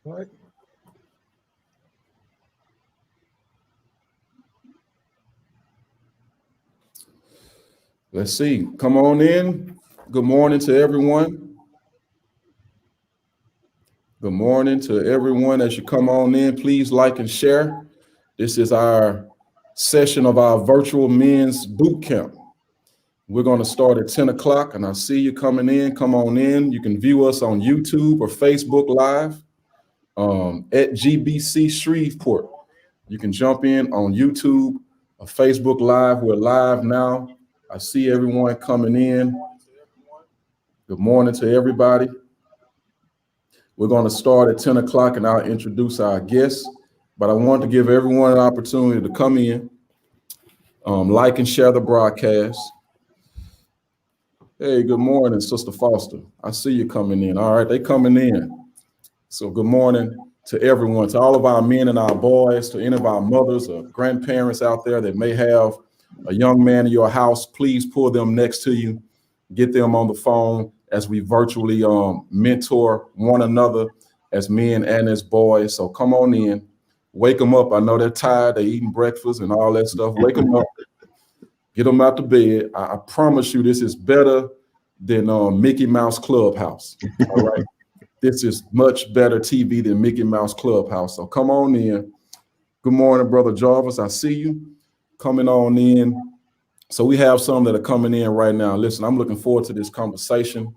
Right. Let's see. Come on in. Good morning to everyone. Good morning to everyone. As you come on in, please like and share. This is our session of our virtual men's boot camp. We're going to start at 10 o'clock, and I see you coming in. Come on in. You can view us on YouTube or Facebook Live at GBC Shreveport. You can jump in on YouTube or Facebook Live. We're live now. I see everyone coming in. Good morning to everybody. We're going to start at 10 o'clock, and I'll introduce our guests. But I want to give everyone an opportunity to come in, like and share the broadcast. Hey, good morning, Sister Foster. I see you coming in. All right, they coming in. So good morning to everyone, to all of our men and our boys, to any of our mothers or grandparents out there that may have a young man in your house. Please pull them next to you. Get them on the phone as we virtually mentor one another as men and as boys. So come on in. Wake them up. I know they're tired. They're eating breakfast and all that stuff. Wake them up. Get them out the bed. I promise you this is better than Mickey Mouse Clubhouse. All right. This is much better TV than Mickey Mouse Clubhouse. So come on in. Good morning, Brother Jarvis. I see you coming on in. So we have some that are coming in right now. Listen, I'm looking forward to this conversation.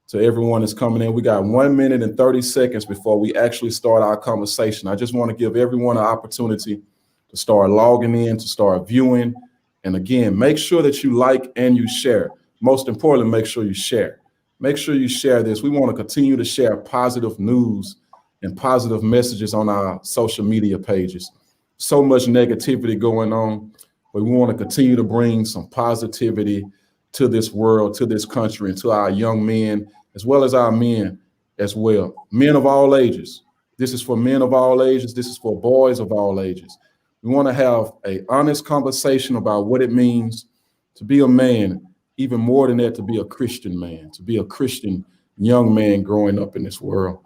To everyone that's coming in, we got 1 minute and 30 seconds before we actually start our conversation. I just want to give everyone an opportunity to start logging in, to start viewing. And again, make sure that you like and you share. Most importantly, make sure you share. Make sure you share this. We want to continue to share positive news and positive messages on our social media pages. So much negativity going on, but we want to continue to bring some positivity to this world, to this country, and to our young men, as well as our men as well. Men of all ages. This is for men of all ages. This is for boys of all ages. We want to have an honest conversation about what it means to be a man, even more than that, to be a Christian man, to be a Christian young man growing up in this world.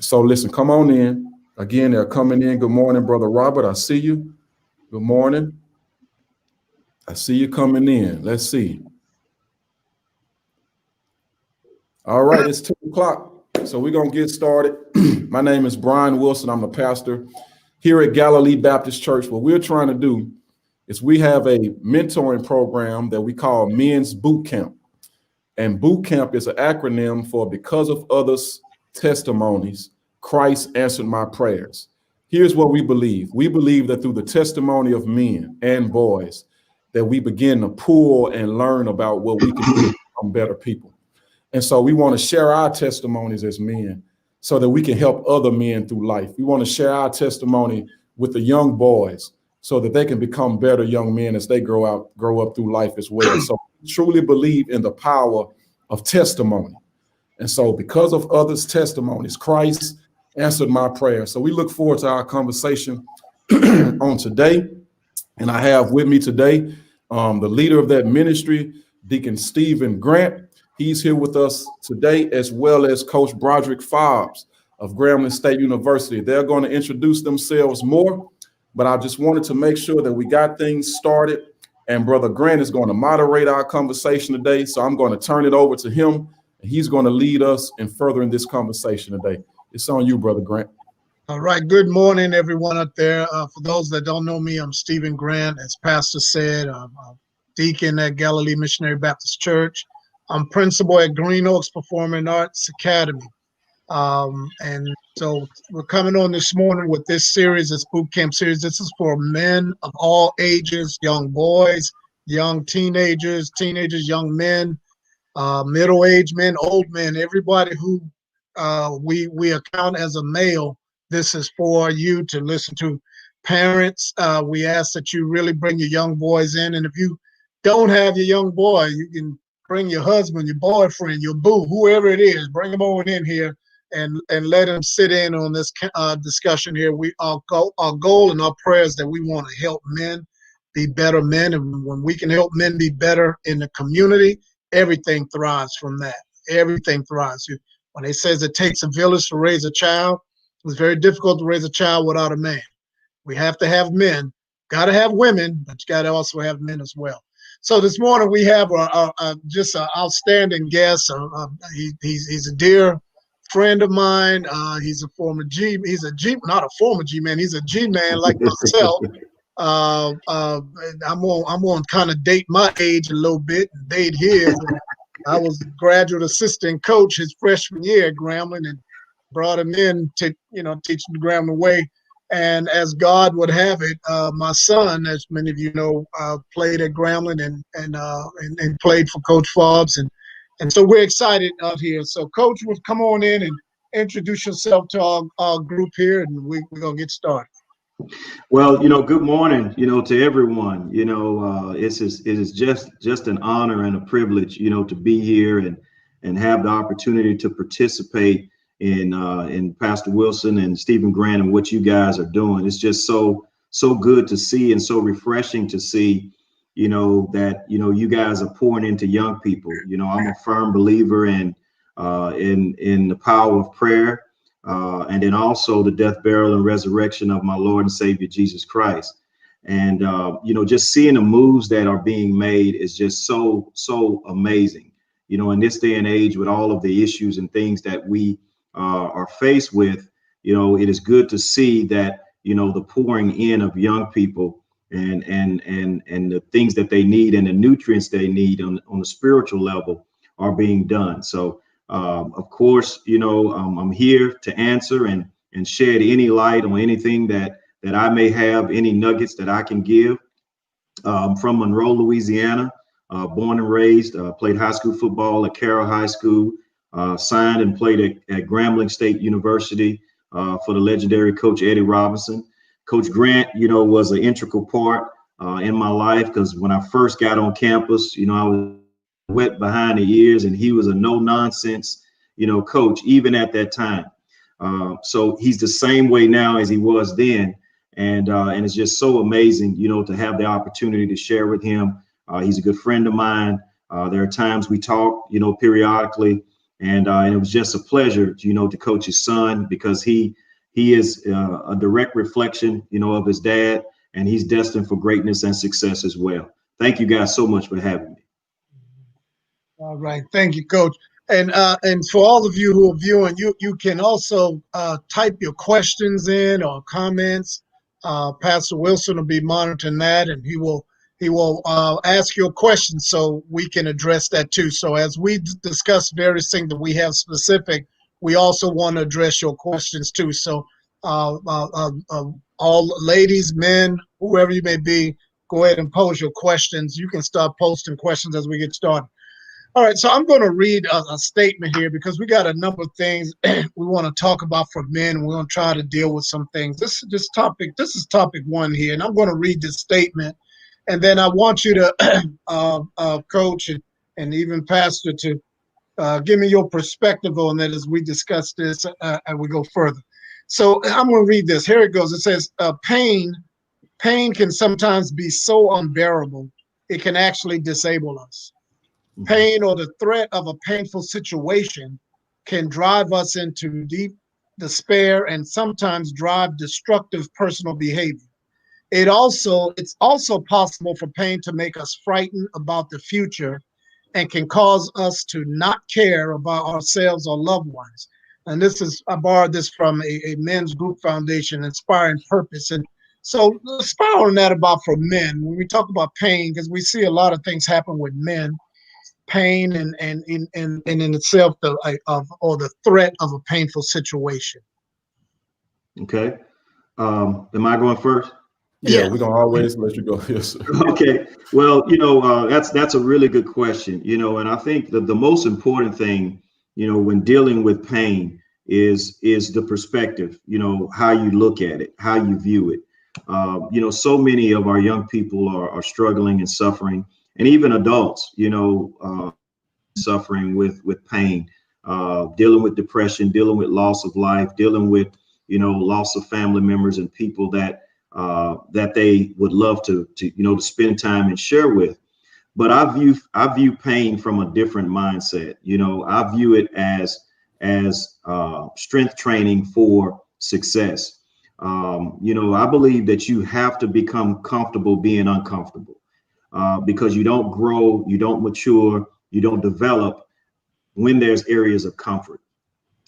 So listen, come on in. Again, they're coming in. Good morning, Brother Robert. I see you. Good morning. I see you coming in. Let's see. All right, it's 2 o'clock. So we're going to get started. My name is Brian Wilson. I'm the pastor here at Galilee Baptist Church. What we're trying to do is we have a mentoring program that we call Men's Boot Camp. And Boot Camp is an acronym for Because of Others' Testimonies, Christ Answered My Prayers. Here's what we believe. We believe that through the testimony of men and boys, that we begin to pull and learn about what we can do to become better people. And so we want to share our testimonies as men so that we can help other men through life. We want to share our testimony with the young boys so that they can become better young men as they grow up through life as well. So we truly believe in the power of testimony. And so because of others' testimonies, Christ answered my prayer. So we look forward to our conversation on today. And I have with me today the leader of that ministry, Deacon Stephen Grant. He's here with us today, as well as Coach Broderick Fobbs of Grambling State University. They're going to introduce themselves more, but I just wanted to make sure that we got things started. And Brother Grant is going to moderate our conversation today. So I'm going to turn it over to him, and he's going to lead us in furthering this conversation today. It's on you, Brother Grant. All right. Good morning, everyone out there. For those that don't know me, I'm Stephen Grant. As Pastor said, I'm a deacon at Galilee Missionary Baptist Church. I'm principal at Green Oaks Performing Arts Academy. And so we're coming on this morning with this series, this boot camp series. This is for men of all ages, young boys, young teenagers, young men, middle-aged men, old men, everybody who we account as a male. This is for you to listen to. Parents, we ask that you really bring your young boys in. And if you don't have your young boy, you can bring your husband, your boyfriend, your boo, whoever it is, bring them over in here and let them sit in on this discussion here. Our goal and our prayers that we want to help men be better men. And when we can help men be better in the community, everything thrives from that. Everything thrives. When it says it takes a village to raise a child, It's very difficult to raise a child without a man. We have to have men. Got to have women, but you got to also have men as well. So this morning we have just an outstanding guest. He's a dear friend of mine. He's a former G. He's a G, not a former G man. He's a G man like myself. I'm on kind of date my age a little bit and date his. I was graduate assistant coach his freshman year at Grambling and brought him in to teach the Grambling way. And as God would have it, my son, as many of you know, played at Grambling and played for Coach Fobbs, and so we're excited out here. So, Coach, will come on in and introduce yourself to our group here, and we're gonna get started. Well, good morning, to everyone. It is just an honor and a privilege, to be here and have the opportunity to participate in Pastor Wilson and Stephen Grant and what you guys are doing. It's just so good to see and so refreshing to see, that you guys are pouring into young people. I'm a firm believer in the power of prayer. And then also the death, burial, and resurrection of my Lord and Savior, Jesus Christ. And, just seeing the moves that are being made is just so amazing. In this day and age, with all of the issues and things that we are faced with, it is good to see that, the pouring in of young people and the things that they need and the nutrients they need on the spiritual level are being done. So, of course, I'm here to answer and shed any light on anything that I may have, any nuggets that I can give. From Monroe, Louisiana, born and raised, played high school football at Carroll High School, signed and played at Grambling State University for the legendary Coach Eddie Robinson. Coach Grant, was an integral part in my life because when I first got on campus, I was wet behind the ears, and he was a no nonsense, coach, even at that time. So he's the same way now as he was then. And it's just so amazing, to have the opportunity to share with him. He's a good friend of mine. There are times we talk, periodically, and it was just a pleasure, to coach his son because he is a direct reflection, of his dad, and he's destined for greatness and success as well. Thank you guys so much for having me. All right, thank you, Coach. And for all of you who are viewing, you can also type your questions in or comments. Pastor Wilson will be monitoring that, and he will ask your questions so we can address that too. So as we discuss various things that we have specific, we also want to address your questions too. So all ladies, men, whoever you may be, go ahead and pose your questions. You can start posting questions as we get started. All right, so I'm going to read a statement here because we got a number of things we want to talk about for men. We're going to try to deal with some things. This is topic one here, and I'm going to read this statement, and then I want you to, Coach and even Pastor, to give me your perspective on that as we discuss this and we go further. So I'm going to read this. Here it goes. It says, pain can sometimes be so unbearable, it can actually disable us. Pain or the threat of a painful situation can drive us into deep despair and sometimes drive destructive personal behavior. It's also possible for pain to make us frightened about the future and can cause us to not care about ourselves or loved ones. And I borrowed this from a men's group foundation, Inspiring Purpose. And so expound on that about for men. When we talk about pain, because we see a lot of things happen with men, pain and in itself the threat of a painful situation. Okay. Am I going first? Yeah, we're gonna always let you go. Yes, sir. Okay. Well, that's a really good question. And I think that the most important thing, when dealing with pain is the perspective, how you look at it, how you view it. So many of our young people are struggling and suffering, and even adults, suffering with pain, dealing with depression, dealing with loss of life, dealing with, loss of family members and people that they would love to spend time and share with. But I view pain from a different mindset. I view it as strength training for success. I believe that you have to become comfortable being uncomfortable, because you don't grow, you don't mature, you don't develop when there's areas of comfort.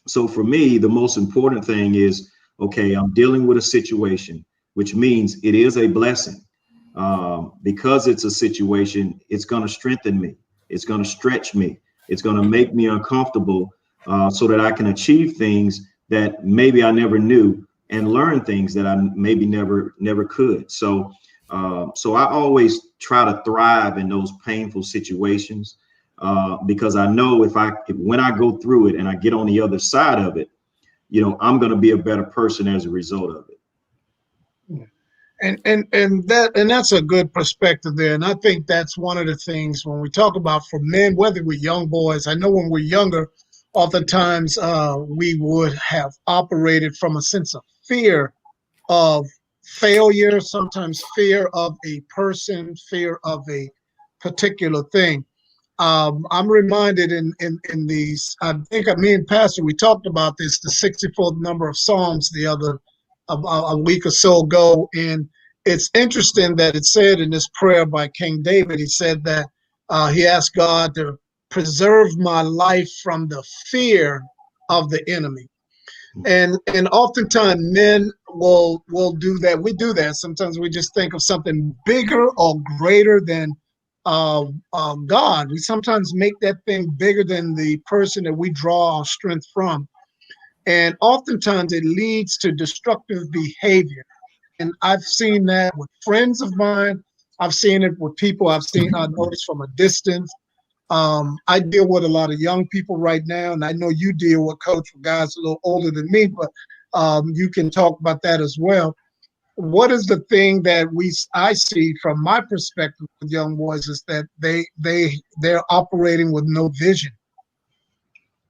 So for me, the most important thing is, okay, I'm dealing with a situation, which means it is a blessing. Because it's a situation, it's going to strengthen me. It's going to stretch me. It's going to make me uncomfortable, so that I can achieve things that maybe I never knew, and learn things that I maybe never could. So I always try to thrive in those painful situations, because I know when I go through it and I get on the other side of it, I'm going to be a better person as a result of it. And that's a good perspective there. And I think that's one of the things when we talk about for men, whether we're young boys, I know when we're younger, oftentimes we would have operated from a sense of fear of failure, sometimes fear of a person, fear of a particular thing. I'm reminded in these, I think me and Pastor, we talked about this, the 64th number of Psalms a week or so ago. And it's interesting that it said in this prayer by King David, he said that he asked God to preserve my life from the fear of the enemy. And oftentimes men will do that. We do that. Sometimes we just think of something bigger or greater than God. We sometimes make that thing bigger than the person that we draw our strength from. And oftentimes it leads to destructive behavior. And I've seen that with friends of mine. I've seen it with people I noticed from a distance. I deal with a lot of young people right now, and I know you deal with, Coach, with guys a little older than me, but you can talk about that as well. What is the thing that I see from my perspective with young boys is that they're operating with no vision.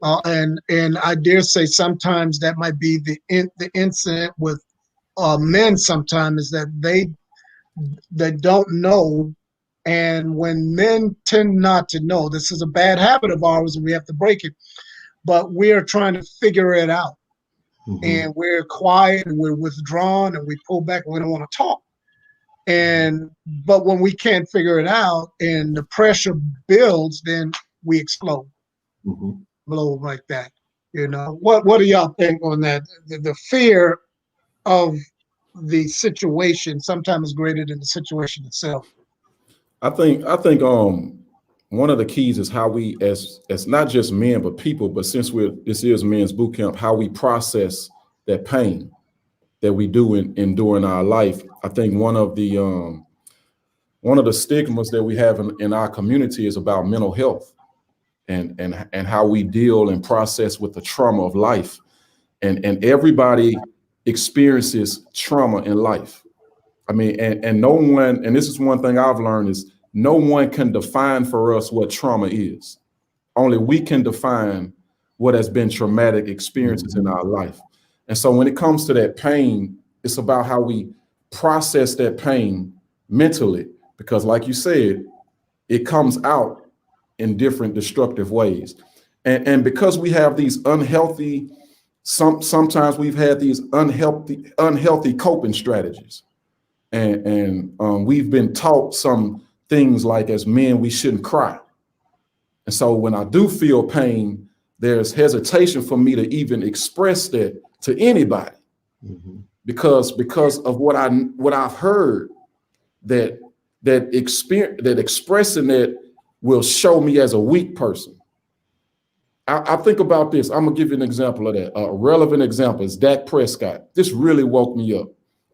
And I dare say sometimes that might be the incident with men sometimes, is that they don't know. And when men tend not to know, this is a bad habit of ours and we have to break it, but we're trying to figure it out. Mm-hmm. And we're quiet and we're withdrawn and we pull back and we don't want to talk. But when we can't figure it out and the pressure builds, then we explode. Mm-hmm. Blow like that. What do y'all think on that? The fear of the situation sometimes is greater than the situation itself. I think one of the keys is how we, as not just men but people, but since this is men's boot camp, how we process that pain that we do during our life. I think one of the stigmas that we have in our community is about mental health and how we deal and process with the trauma of life, and everybody experiences trauma in life. I mean, and no one, and this is one thing I've learned, is no one can define for us what trauma is. Only we can define what has been traumatic experiences in our life. And so when it comes to that pain, it's about how we process that pain mentally, because like you said, it comes out in different destructive ways. And because we have these unhealthy, sometimes we've had these unhealthy coping strategies. And we've been taught some things like, as men, we shouldn't cry. And so when I do feel pain, there's hesitation for me to even express that to anybody, because of what I've heard, that expressing that will show me as a weak person. I think about this. I'm gonna give you an example of that. A relevant example is Dak Prescott. This really woke me up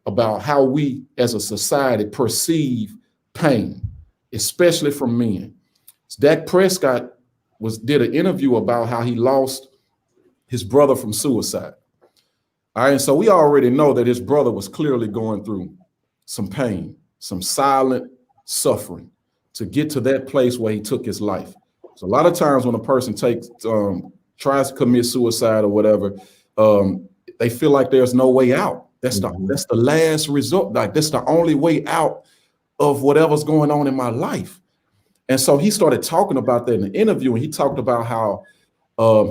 about how we as a society perceive pain, especially from men. Dak Prescott did an interview about how he lost his brother from suicide. All right, and so we already know that his brother was clearly going through some pain, some silent suffering to get to that place where he took his life. So a lot of times when a person tries to commit suicide or whatever, they feel like there's no way out. That's the last resort. Like, that's the only way out of whatever's going on in my life. And so he started talking about that in the interview, and he talked about how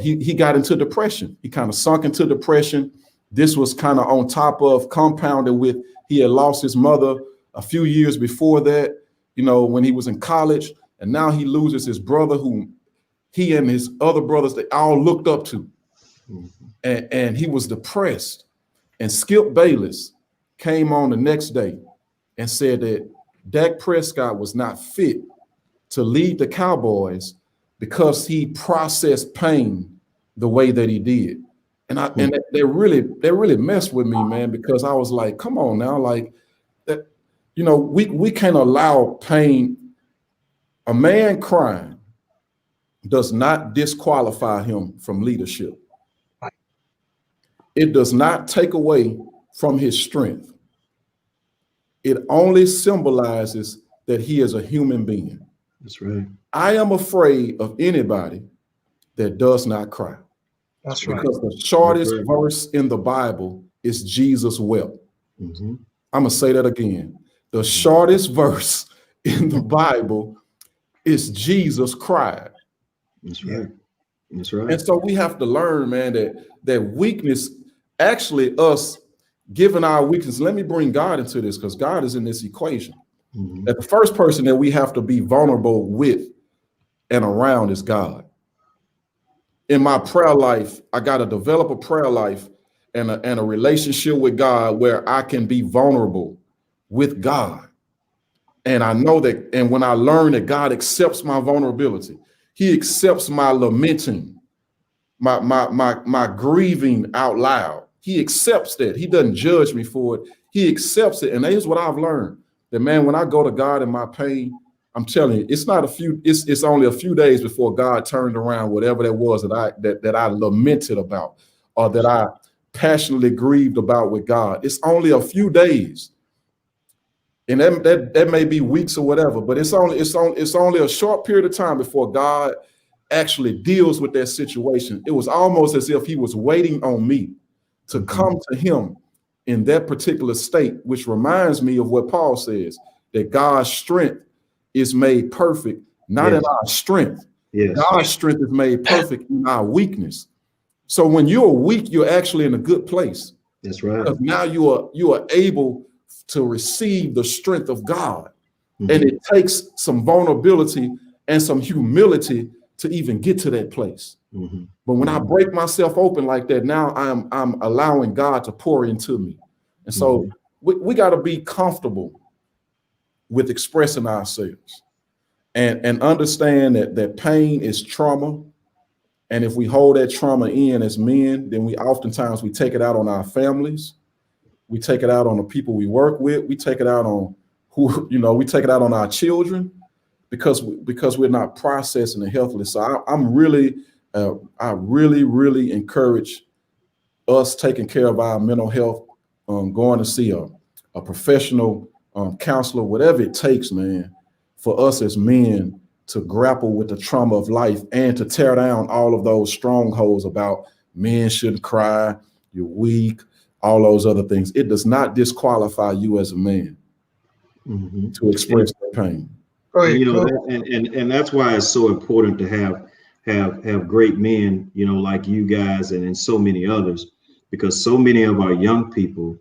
he got into depression. He kind of sunk into depression, This was kind of on top of, compounded with, he had lost his mother a few years before that, you know, when he was in college, and now he loses his brother whom he and his other brothers, they all looked up to. And he was depressed. And Skip Bayless came on the next day and said that Dak Prescott was not fit to lead the Cowboys because he processed pain the way that he did. And they really messed with me, man, because I was like, come on now, like that, you know, we can't allow pain. A man crying does not disqualify him from leadership. It does not take away from his strength. It only symbolizes that he is a human being. That's right. I am afraid of anybody that does not cry. That's right. Because the shortest verse in the Bible is Jesus wept. Mm-hmm. I'm going to say that again. The shortest verse in the Bible is Jesus cried. That's right. That's right. And so we have to learn, man, that weakness, actually us giving our weakness. Let me bring God into this, because God is in this equation. Mm-hmm. That the first person that we have to be vulnerable with and around is God. In my prayer life, I got to develop a prayer life and a relationship with God where I can be vulnerable with God. And I know that, and when I learn that God accepts my vulnerability, he accepts my lamenting, my grieving out loud. He accepts that. He doesn't judge me for it. He accepts it. And here's what I've learned, that, man, when I go to God in my pain, I'm telling you, it's only a few days before God turned around whatever that was that I lamented about, or that I passionately grieved about with God. It's only a few days. And that may be weeks or whatever, but it's only a short period of time before God actually deals with that situation. It was almost as if he was waiting on me to come to him in that particular state, which reminds me of what Paul says, that God's strength is made perfect, not in our strength. Yes. God's strength is made perfect in our weakness. So when you're weak, you're actually in a good place. That's right. Because now you are able to receive the strength of God. Mm-hmm. And it takes some vulnerability and some humility to even get to that place. Mm-hmm. But when I break myself open like that, now I'm allowing God to pour into me. And so we got to be comfortable with expressing ourselves and understand that pain is trauma. And if we hold that trauma in as men, then we oftentimes take it out on our families. We take it out on the people we work with. We take it out on we take it out on our children because we're not processing it healthily. So I really encourage us taking care of our mental health, going to see a professional counselor, whatever it takes, man, for us as men to grapple with the trauma of life and to tear down all of those strongholds about men shouldn't cry, you're weak, all those other things. It does not disqualify you as a man to express their pain. And that's why it's so important to have great men, like you guys and so many others, because so many of our young people,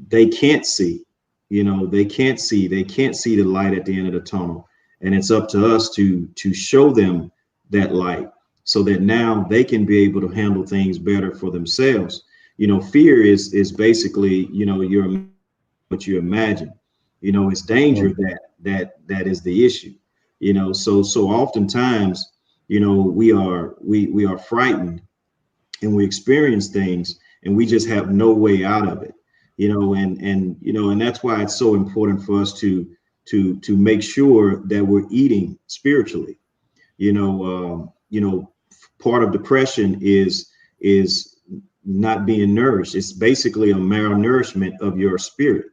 they can't see, they can't see the light at the end of the tunnel. And it's up to us to show them that light so that now they can be able to handle things better for themselves. Fear is basically, what you imagine, it's danger that is the issue, so oftentimes, we are frightened and we experience things and we just have no way out of it, and that's why it's so important for us to make sure that we're eating spiritually. Part of depression is not being nourished. It's basically a malnourishment of your spirit.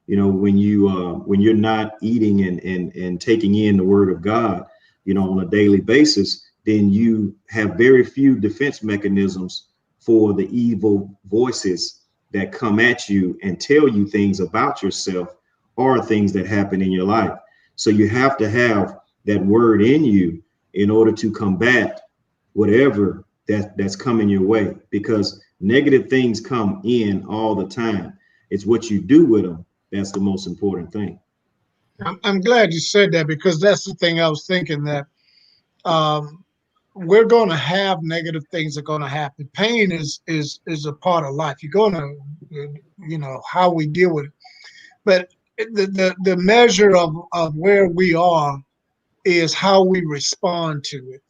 When you're not eating and taking in the word of God, on a daily basis, then you have very few defense mechanisms for the evil voices that come at you and tell you things about yourself or things that happen in your life. So you have to have that word in you in order to combat whatever that's coming your way, because Negative things come in all the time. It's what you do with them that's the most important thing. I'm glad you said that, because that's the thing I was thinking, that we're going to have negative things that are going to happen. Pain is a part of life. You're going to, how we deal with it. But the measure of where we are is how we respond to it.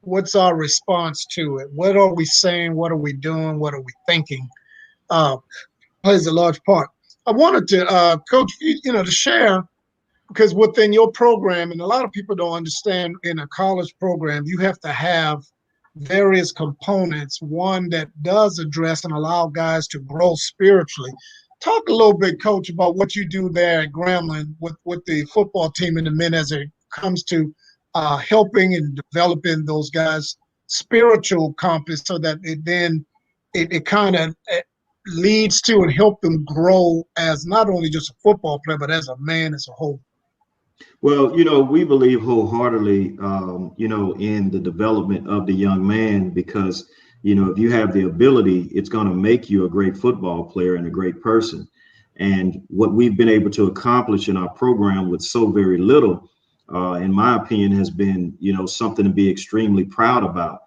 What's our response to it? What are we saying? What are we doing? What are we thinking? Plays a large part. I wanted to, Coach, to share, because within your program, and a lot of people don't understand, in a college program, you have to have various components, one that does address and allow guys to grow spiritually. Talk a little bit, Coach, about what you do there at Grambling with the football team and the men, as it comes to helping and developing those guys' spiritual compass, so that it kind of leads to and help them grow as not only just a football player, but as a man as a whole. Well, we believe wholeheartedly, in the development of the young man, because, if you have the ability, it's going to make you a great football player and a great person. And what we've been able to accomplish in our program with so very little, in my opinion, has been, something to be extremely proud about.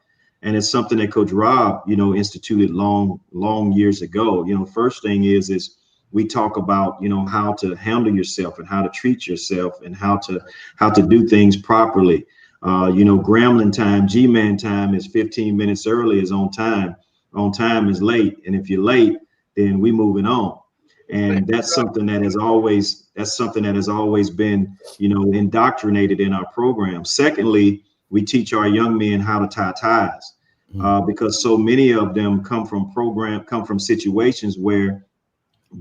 And it's something that Coach Rob, instituted long years ago. First thing is we talk about, how to handle yourself and how to treat yourself and how to do things properly. Grambling time, G-man time is 15 minutes early is on time. On time is late. And if you're late, then we moving on. And that's something that has always been, indoctrinated in our program. Secondly, we teach our young men how to tie ties, because so many of them come from situations where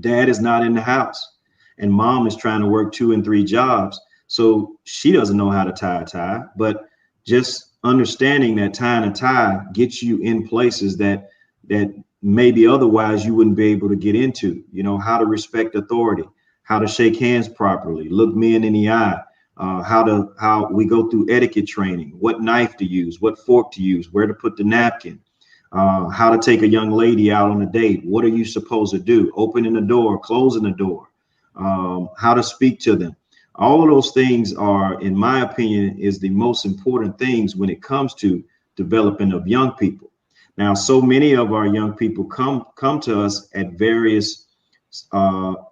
dad is not in the house and mom is trying to work 2 and 3 jobs. So she doesn't know how to tie a tie, but just understanding that tying a tie gets you in places that maybe otherwise you wouldn't be able to get into, how to respect authority, how to shake hands properly, look men in the eye, how we go through etiquette training, what knife to use, what fork to use, where to put the napkin, how to take a young lady out on a date. What are you supposed to do? Opening the door, closing the door, how to speak to them. All of those things are, in my opinion, is the most important things when it comes to developing of young people. Now, so many of our young people come to us at various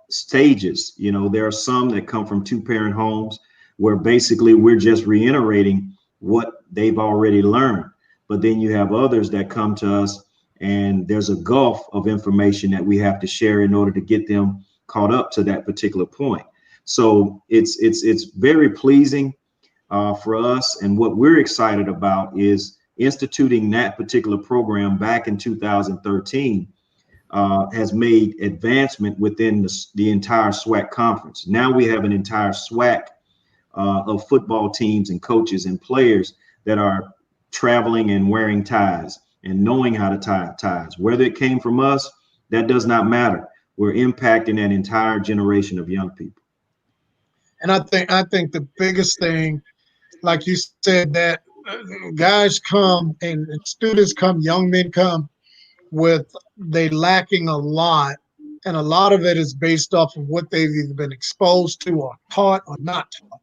stages. There are some that come from 2-parent homes where basically we're just reiterating what they've already learned. But then you have others that come to us and there's a gulf of information that we have to share in order to get them caught up to that particular point. So it's very pleasing for us. And what we're excited about is instituting that particular program back in 2013 has made advancement within the entire SWAC conference. Now we have an entire SWAC of football teams and coaches and players that are traveling and wearing ties and knowing how to tie ties. Whether it came from us, that does not matter. We're impacting an entire generation of young people. And I think the biggest thing, like you said, that guys come and students come, young men come with they lacking a lot. And a lot of it is based off of what they've either been exposed to or taught or not taught.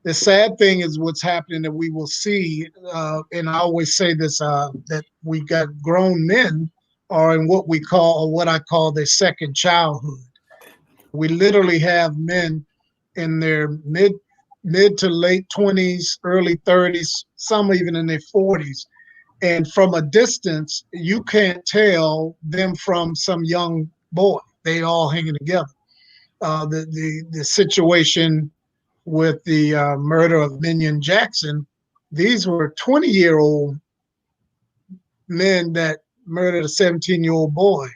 The sad thing is what's happening that we will see, and I always say this, that we got grown men are in what we call, or what I call, their second childhood. We literally have men in their mid to late 20s, early 30s, some even in their 40s. And from a distance, you can't tell them from some young boy. They all hanging together. The situation with the murder of Minion Jackson, these were 20-year-old men that murdered a 17-year-old boy.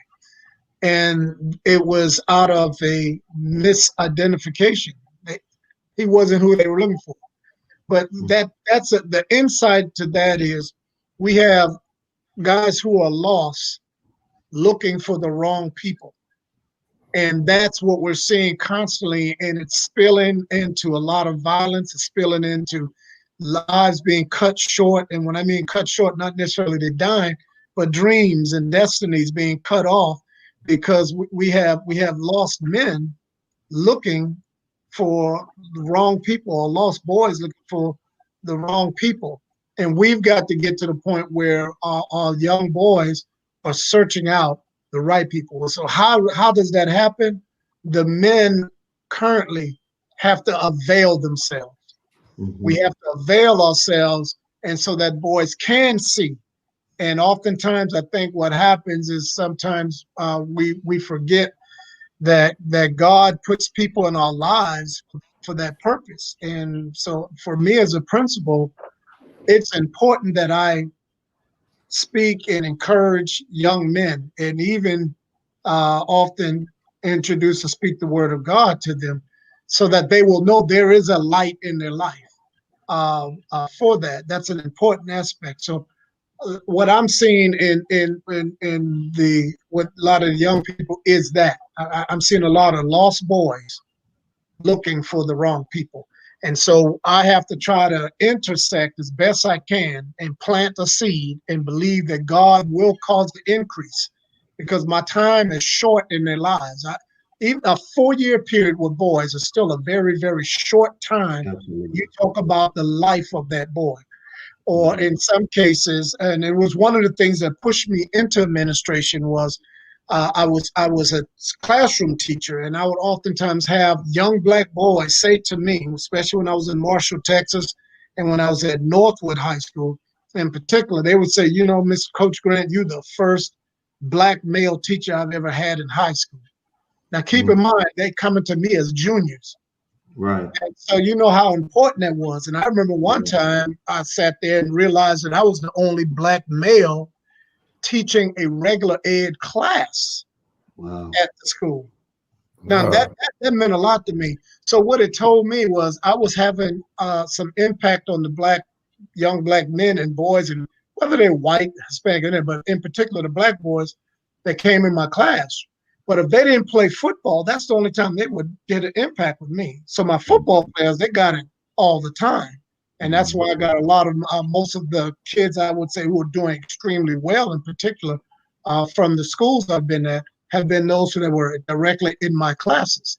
And it was out of a misidentification. He wasn't who they were looking for. But that's the insight to that is we have guys who are lost looking for the wrong people. And that's what we're seeing constantly. And it's spilling into a lot of violence. It's spilling into lives being cut short. And when I mean cut short, not necessarily they're dying, but dreams and destinies being cut off because we have lost men looking for the wrong people, or lost boys looking for the wrong people. And we've got to get to the point where our young boys are searching out the right people. So how does that happen? The men currently have to avail themselves. We have to avail ourselves, and so that boys can see. And oftentimes, I think what happens is sometimes we forget that God puts people in our lives for that purpose. And so, for me as a principal, it's important that I speak and encourage young men, and even often introduce and speak the word of God to them, so that they will know there is a light in their life. For that, that's an important aspect. So what I'm seeing in the with a lot of young people is that I'm seeing a lot of lost boys looking for the wrong people. And so I have to try to intersect as best I can and plant a seed and believe that God will cause the increase, because my time is short in their lives. Even a 4-year period with boys is still a very, very short time. Absolutely. You talk about the life of that boy. Or in some cases, and it was one of the things that pushed me into administration was I was a classroom teacher, and I would oftentimes have young Black boys say to me, especially when I was in Marshall, Texas, and when I was at Northwood High School in particular, they would say, you know, Mr. Coach Grant, you're the first Black male teacher I've ever had in high school. Now, keep in mind, they coming to me as juniors. Right. And so you know how important that was. And I remember one time I sat there and realized that I was the only Black male teaching a regular ed class at the school. Now that meant a lot to me. So what it told me was I was having some impact on the young Black men and boys, and whether they're white, Hispanic, but in particular the Black boys that came in my class. But if they didn't play football, that's the only time they would get an impact with me. So my football players, they got it all the time. And that's why I got a lot of most of the kids, I would say, who are doing extremely well in particular from the schools I've been at, have been those that were directly in my classes.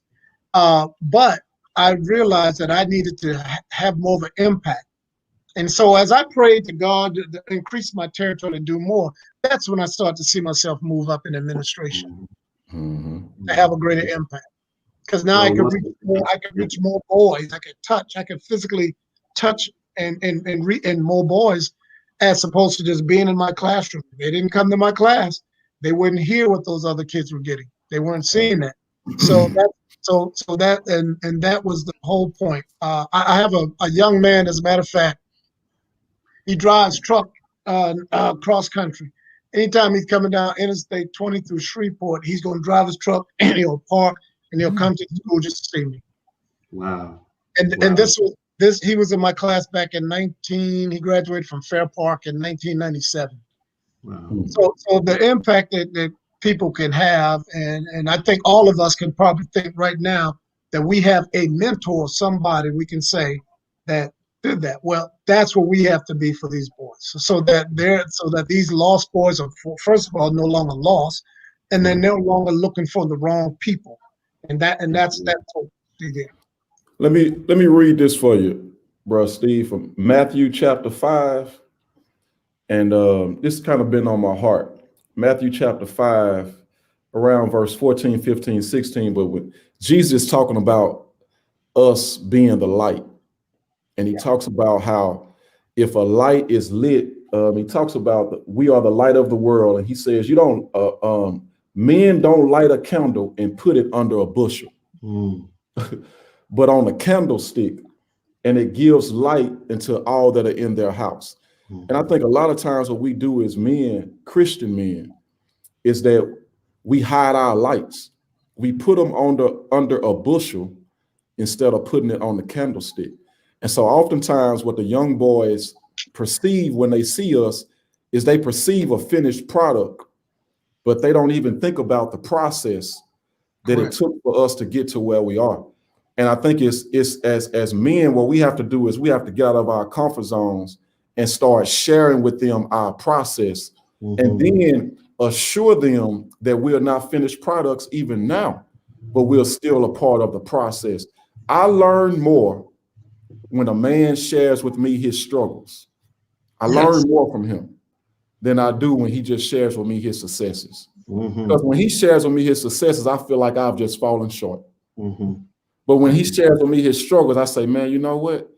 But I realized that I needed to have more of an impact. And so as I prayed to God to increase my territory and do more, that's when I started to see myself move up in administration. To have a greater impact, because now I can reach more boys. I can physically touch and more boys, as opposed to just being in my classroom. If they didn't come to my class, they wouldn't hear what those other kids were getting. They weren't seeing that. So that that was the whole point. I have a young man, as a matter of fact, he drives truck cross country. Anytime he's coming down Interstate 20 through Shreveport, he's going to drive his truck and he'll park and he'll come to the school just to see me. Wow. And he was in my class back in he graduated from Fair Park in 1997. Wow. So the impact that people can have, and I think all of us can probably think right now that we have a mentor, somebody we can say that did that. Well, that's what we have to be for these boys, so that these lost boys are, first of all, no longer lost, and they're no longer looking for the wrong people, and that's what we did. Let me read this for you, bro, Steve, from Matthew chapter 5, and this kind of been on my heart. Matthew chapter 5, around verse 14, 15, 16, but when Jesus is talking about us being the light. And he talks about how if a light is lit, he talks about we are the light of the world. And he says, men don't light a candle and put it under a bushel, but on a candlestick, and it gives light into all that are in their house. And I think a lot of times what we do as men, Christian men, is that we hide our lights. We put them under a bushel instead of putting it on the candlestick. And so oftentimes what the young boys perceive when they see us is they perceive a finished product, but they don't even think about the process that it took for us to get to where we are. And I think it's as men, what we have to do is we have to get out of our comfort zones and start sharing with them our process and then assure them that we are not finished products even now, but we're still a part of the process. I learn more when a man shares with me his struggles. I learn more from him than I do when he just shares with me his successes. Because when he shares with me his successes, I feel like I've just fallen short. But when he shares with me his struggles, I say, man, you know what?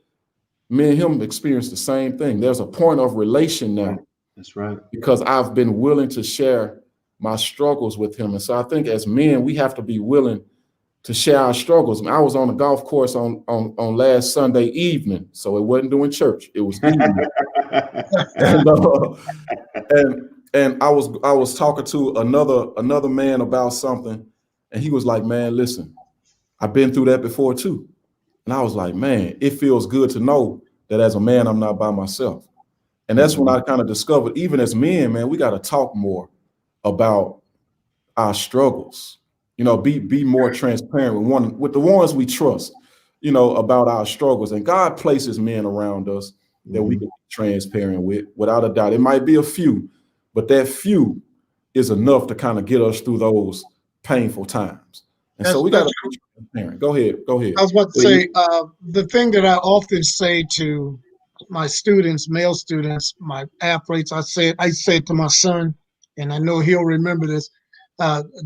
Me and him experience the same thing. There's a point of relation now. That's right. Because I've been willing to share my struggles with him. And so I think as men, we have to be willing to share our struggles. I was on a golf course on last Sunday evening, so it wasn't doing church. It was evening. and I was talking to another man about something, and he was like, man, listen, I've been through that before too. And I was like, man, it feels good to know that as a man, I'm not by myself. And that's when I kind of discovered, even as men, man, we got to talk more about our struggles. You know, be more transparent with the ones we trust, you know, about our struggles. And God places men around us that we can be transparent with, without a doubt. It might be a few, but that few is enough to kind of get us through those painful times. And so we got to be transparent. Go ahead. I was about to say, the thing that I often say to my students, male students, my athletes, I say to my son, and I know he'll remember this,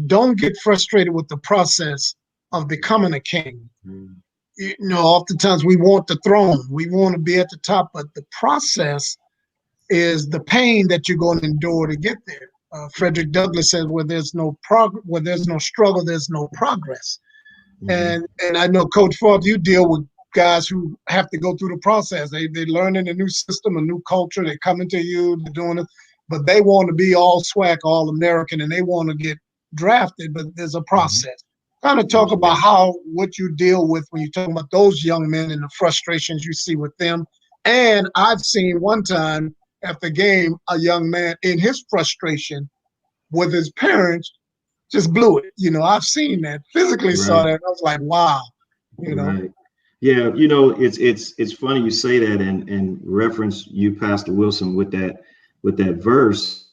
don't get frustrated with the process of becoming a king. You know, oftentimes we want the throne, we want to be at the top, but the process is the pain that you're going to endure to get there. Frederick Douglass says, where there's no struggle, there's no progress. And I know, Coach Fobbs, you deal with guys who have to go through the process. They learning a new system, a new culture. They coming to you, they're doing it, but they want to be all SWAC, all American, and they want to get drafted. But there's a process. Kind of talk about what you deal with when you're talking about those young men and the frustrations you see with them. And I've seen one time after the game, a young man in his frustration with his parents just blew it. You know, I've seen that, physically saw that. I was like, wow, you know. Yeah, you know, it's funny you say that and reference you, Pastor Wilson, with that verse.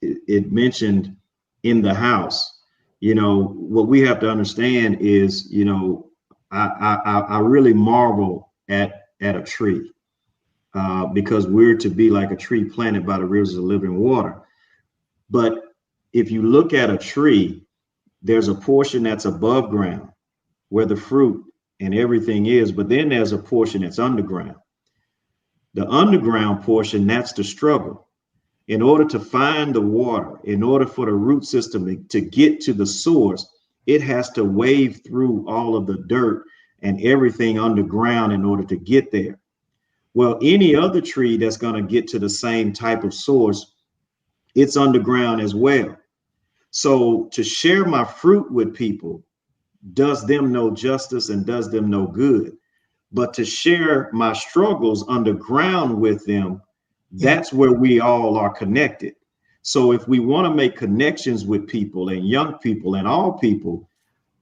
It mentioned in the house. You know, what we have to understand is, you know, I really marvel at a tree because we're to be like a tree planted by the rivers of living water. But if you look at a tree, there's a portion that's above ground where the fruit and everything is, but then there's a portion that's underground. The underground portion, that's the struggle. In order to find the water, in order for the root system to get to the source, it has to wade through all of the dirt and everything underground in order to get there. Well, any other tree that's going to get to the same type of source, it's underground as well. So to share my fruit with people does them no justice and does them no good. But to share my struggles underground with them, that's where we all are connected. So if we want to make connections with people and young people and all people,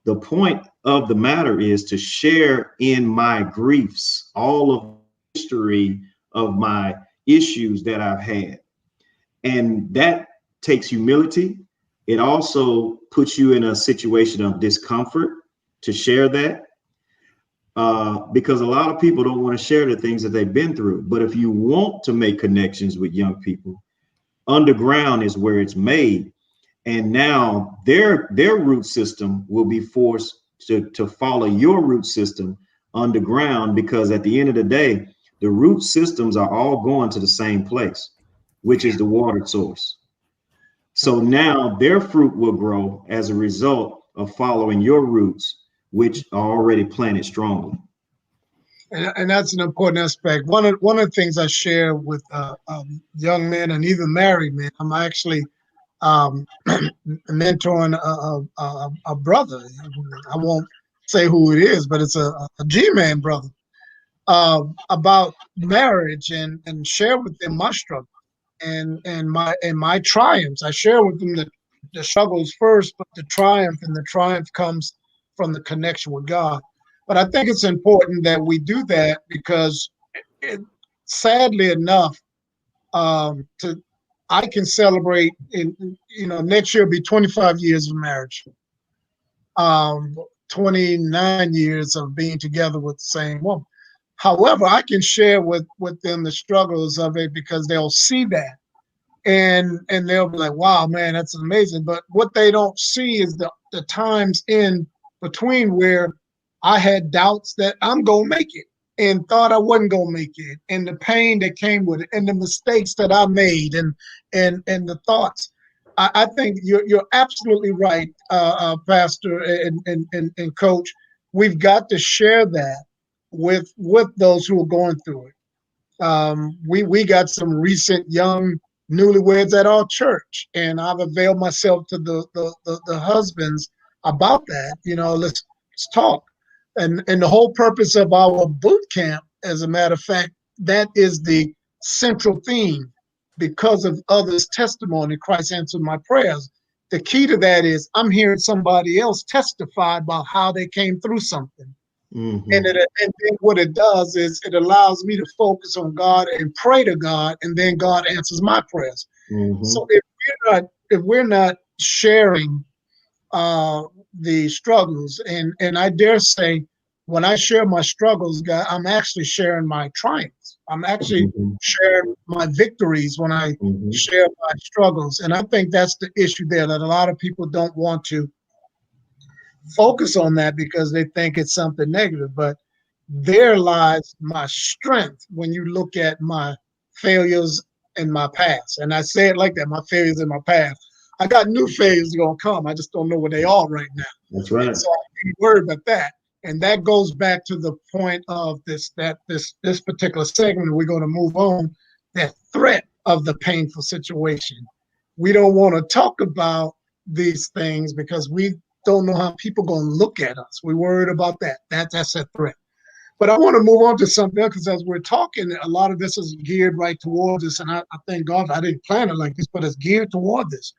the point of the matter is to share in my griefs, all of the history of my issues that I've had. And that takes humility. It also puts you in a situation of discomfort to share that. Because a lot of people don't want to share the things that they've been through. But if you want to make connections with young people, underground is where it's made. And now their root system will be forced to follow your root system underground, because at the end of the day, the root systems are all going to the same place, which is the water source. So now their fruit will grow as a result of following your roots, which are already planted strongly. And that's an important aspect. One of the things I share with young men and even married men, I'm actually mentoring a brother. I won't say who it is, but it's a G-man brother, about marriage, and share with them my struggle and my triumphs. I share with them the struggles first, but the triumph comes from the connection with God. But I think it's important that we do that because sadly enough, I can celebrate next year will be 25 years of marriage. 29 years of being together with the same woman. However, I can share with them the struggles of it because they'll see that and they'll be like, wow, man, that's amazing. But what they don't see is the times in between where I had doubts that I'm going to make it and thought I wasn't going to make it, and the pain that came with it and the mistakes that I made and the thoughts. I think you're absolutely right, Pastor and Coach. We've got to share that with those who are going through it. We got some recent young newlyweds at our church, and I've availed myself to the husbands about that. Let's talk. And the whole purpose of our boot camp, as a matter of fact, that is the central theme. Because of others' testimony, Christ answered my prayers. The key to that is I'm hearing somebody else testify about how they came through something. Mm-hmm. And then what it does is it allows me to focus on God and pray to God, and then God answers my prayers. Mm-hmm. So if we're not sharing the struggles, and I dare say, when I share my struggles, God, I'm actually sharing my triumphs. I'm actually sharing my victories when I share my struggles. And I think that's the issue there, that a lot of people don't want to focus on that because they think it's something negative. But there lies my strength when you look at my failures in my past. And I say it like that, my failures in my past. I got new failures going to come. I just don't know where they are right now. That's right. And so I ain't worried about that. And that goes back to the point of this particular segment. We're going to move on. That threat of the painful situation. We don't want to talk about these things because we don't know how people are going to look at us. We're worried about that. That's a threat. But I want to move on to something else, because as we're talking, a lot of this is geared right towards this. And I thank God I didn't plan it like this, but it's geared toward this.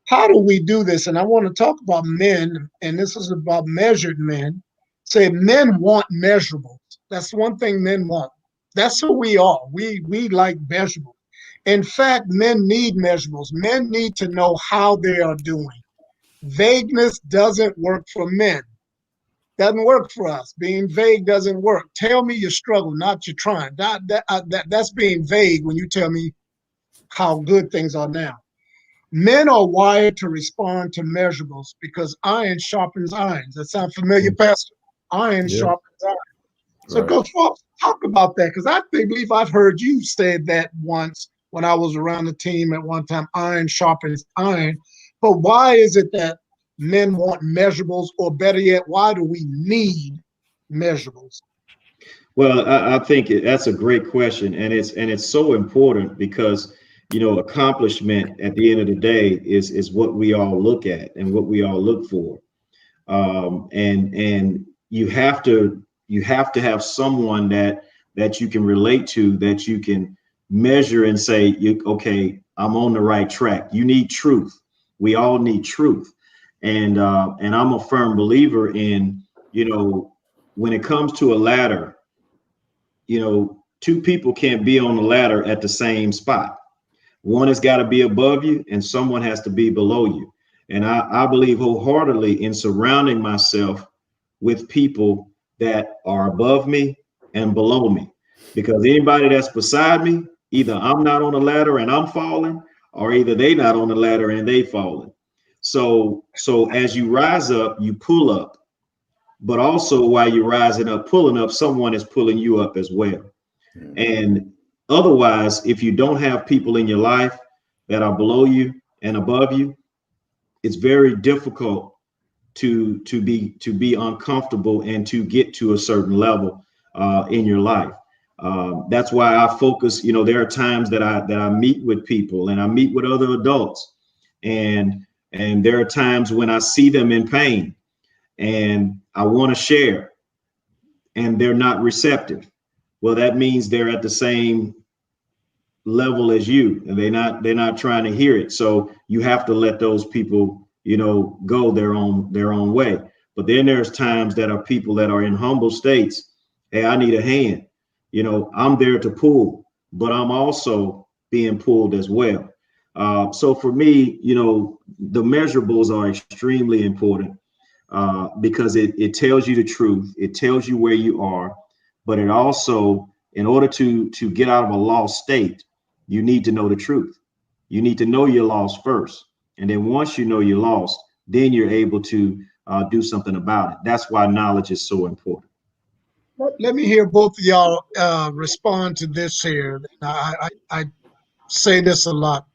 How do we do this? And I want to talk about men, and this is about measured men. Say men want measurables. That's one thing men want. That's who we are. We like measurables. In fact, men need measurables. Men need to know how they are doing. Vagueness doesn't work for men. Doesn't work for us. Being vague doesn't work. Tell me your struggle, not your trying. That's being vague when you tell me how good things are now. Men are wired to respond to measurables because iron sharpens iron. That sound familiar, Pastor? Iron sharpens iron. So, right. Coach Fobbs, talk about that, because I believe I've heard you say that once when I was around the team at one time. Iron sharpens iron. But why is it that men want measurables, or better yet, why do we need measurables? Well, I think that's a great question, and it's so important because accomplishment at the end of the day is what we all look at and what we all look for, and you have to have someone that you can relate to, that you can measure and say, okay, I'm on the right track. You need truth. We all need truth. And I'm a firm believer in, when it comes to a ladder, two people can't be on the ladder at the same spot. One has got to be above you and someone has to be below you. And I believe wholeheartedly in surrounding myself with people that are above me and below me, because anybody that's beside me, either I'm not on the ladder and I'm falling, or either they not on the ladder and they falling. So as you rise up, you pull up, but also while you're rising up, pulling up, someone is pulling you up as well. Mm-hmm. And otherwise, if you don't have people in your life that are below you and above you, it's very difficult to be uncomfortable and to get to a certain level in your life. That's why I focus. There are times that I meet with people and I meet with other adults, and there are times when I see them in pain and I want to share, and they're not receptive. Well, that means they're at the same level as you, and they're not trying to hear it. So you have to let those people, go their own way. But then there's times that are people that are in humble states. Hey, I need a hand. I'm there to pull, but I'm also being pulled as well. So for me, the measurables are extremely important because it tells you the truth. It tells you where you are, but it also, in order to get out of a lost state, you need to know the truth. You need to know you're lost first. And then once you know you're lost, then you're able to do something about it. That's why knowledge is so important. Let me hear both of y'all respond to this here. I say this a lot.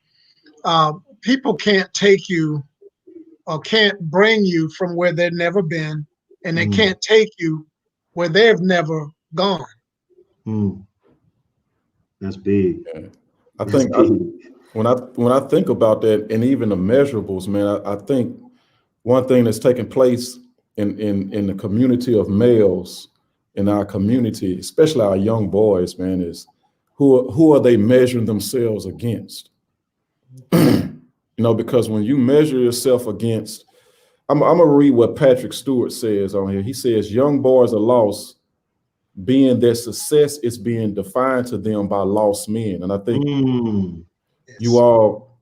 People can't take you or can't bring you from where they've never been, and they can't take you where they've never gone. That's big. Yeah. I think when I think about that, and even the measurables, man, I think one thing that's taking place in the community of males in our community, especially our young boys, man, is who are they measuring themselves against? Because when you measure yourself against, I'm gonna read what Patrick Stewart says on here. He says, young boys are lost, being their success is being defined to them by lost men. And I think you all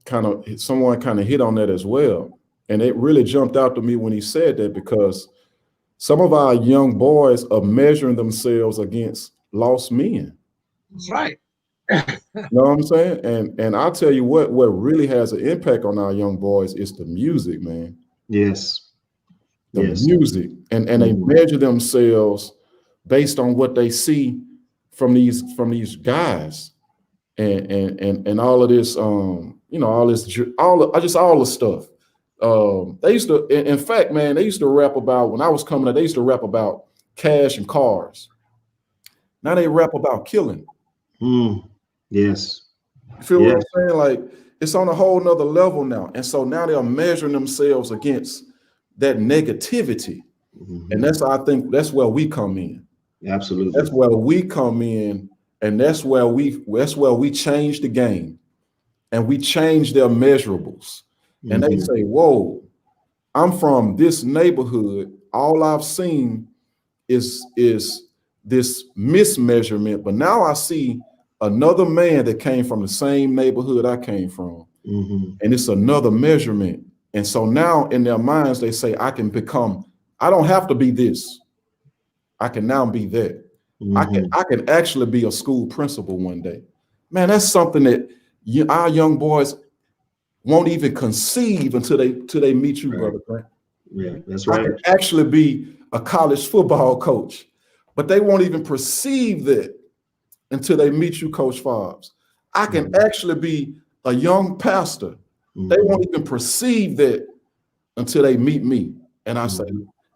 someone kind of hit on that as well. And it really jumped out to me when he said that, because some of our young boys are measuring themselves against lost men. That's right. You know what I'm saying? And I'll tell you what really has an impact on our young boys is the music, man. Yes. The music. And they measure themselves based on what they see from these guys. And all of this, all the stuff. They used to, in fact, man, they used to rap about, when I was coming up, they used to rap about cash and cars. Now they rap about killing. Yes. You feel what I'm saying? Like, it's on a whole nother level now. And so now they're measuring themselves against that negativity. And I think that's where we come in. Absolutely. That's where we come in. And that's where we change the game, and we change their measurables. And they say, whoa, I'm from this neighborhood. All I've seen is this mismeasurement. But now I see another man that came from the same neighborhood I came from. And it's another measurement. And so now in their minds, they say, I don't have to be this. I can now be that. I can actually be a school principal one day. Man, that's something that our young boys won't even conceive until they meet you, Brother Grant. Yeah, that's right. I can actually be a college football coach, but they won't even perceive that until they meet you, Coach Fobbs. I can actually be a young pastor. They won't even perceive that until they meet me. And I say,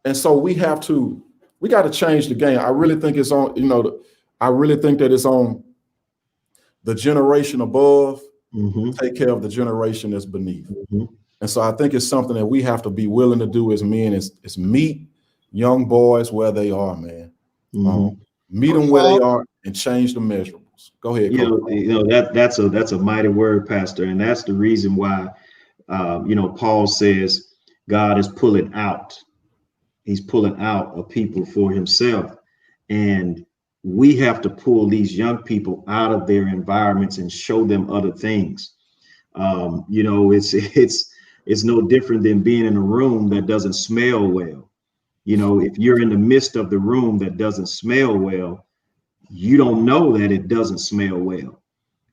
and so we got to change the game. I really think it's on, I really think that it's on the generation above, take care of the generation that's beneath. And so I think it's something that we have to be willing to do as men, is meet young boys where they are, man. Meet them where they are and change the measurables. Go ahead. That's a mighty word, Pastor. And that's the reason why, Paul says God is pulling out. He's pulling out a people for himself. And we have to pull these young people out of their environments and show them other things. It's no different than being in a room that doesn't smell well. If you're in the midst of the room that doesn't smell well, you don't know that it doesn't smell well.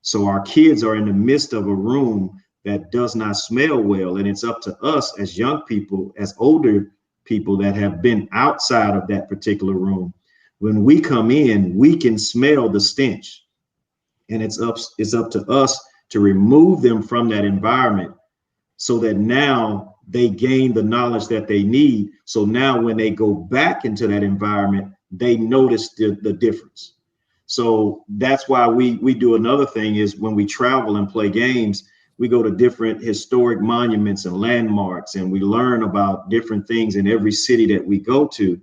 So our kids are in the midst of a room that does not smell well. And it's up to us as young people, as older people that have been outside of that particular room. When we come in, we can smell the stench, and it's up to us to remove them from that environment so that now they gain the knowledge that they need. So now when they go back into that environment, they notice the difference. So that's why we do another thing is when we travel and play games, we go to different historic monuments and landmarks, and we learn about different things in every city that we go to,